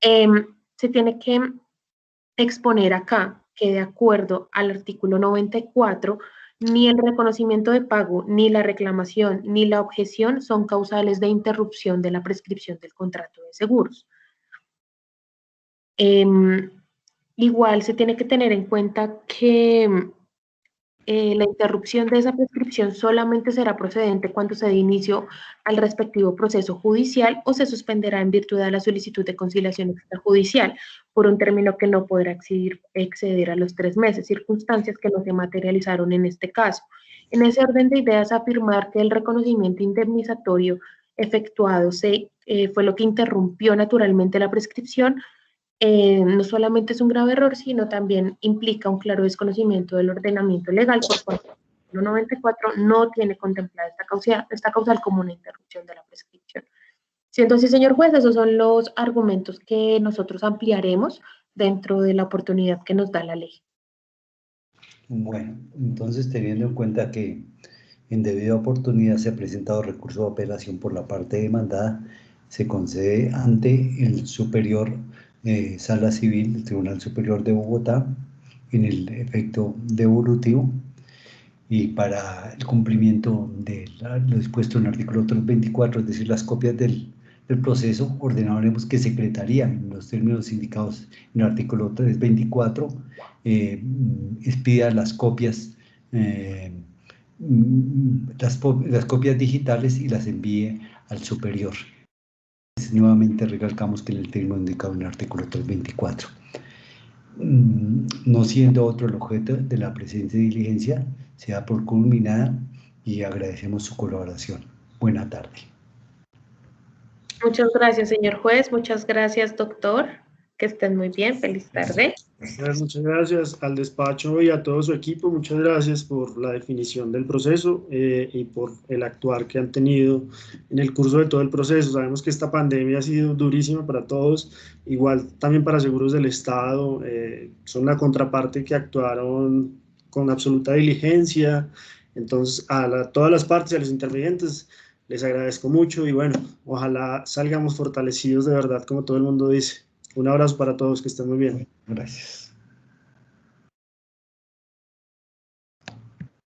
se tiene que exponer acá que de acuerdo al artículo 94, ni el reconocimiento de pago, ni la reclamación, ni la objeción son causales de interrupción de la prescripción del contrato de seguros. Igual se tiene que tener en cuenta que la interrupción de esa prescripción solamente será procedente cuando se dé inicio al respectivo proceso judicial o se suspenderá en virtud de la solicitud de conciliación extrajudicial por un término que no podrá exceder a los 3 meses, circunstancias que no se materializaron en este caso. En ese orden de ideas, afirmar que el reconocimiento indemnizatorio efectuado fue lo que interrumpió naturalmente la prescripción, no solamente es un grave error, sino también implica un claro desconocimiento del ordenamiento legal, por cuanto el 94 no tiene contemplada esta causal como una interrupción de la prescripción. Siendo así, señor juez, esos son los argumentos que nosotros ampliaremos dentro de la oportunidad que nos da la ley. Bueno, entonces teniendo en cuenta que en debida oportunidad se ha presentado recurso de apelación por la parte demandada, se concede ante el superior Sala Civil del Tribunal Superior de Bogotá en el efecto devolutivo y para el cumplimiento de lo dispuesto en el artículo 324, es decir, las copias del proceso, ordenaremos que Secretaría, en los términos indicados en el artículo 324, expida las copias, las copias digitales y las envíe al superior. Nuevamente recalcamos que en el término indicado en el artículo 324. No siendo otro el objeto de la presente diligencia, se da por culminada y agradecemos su colaboración. Buena tarde. Muchas gracias, señor juez. Muchas gracias, doctor. Que estén muy bien. Feliz tarde. Muchas gracias al despacho y a todo su equipo. Muchas gracias por la definición del proceso y por el actuar que han tenido en el curso de todo el proceso. Sabemos que esta pandemia ha sido durísima para todos, igual también para Seguros del Estado. Son la contraparte que actuaron con absoluta diligencia. Entonces, todas las partes y a los intervinientes les agradezco mucho y bueno, ojalá salgamos fortalecidos de verdad, como todo el mundo dice. Un abrazo para todos, que estén muy bien. Gracias.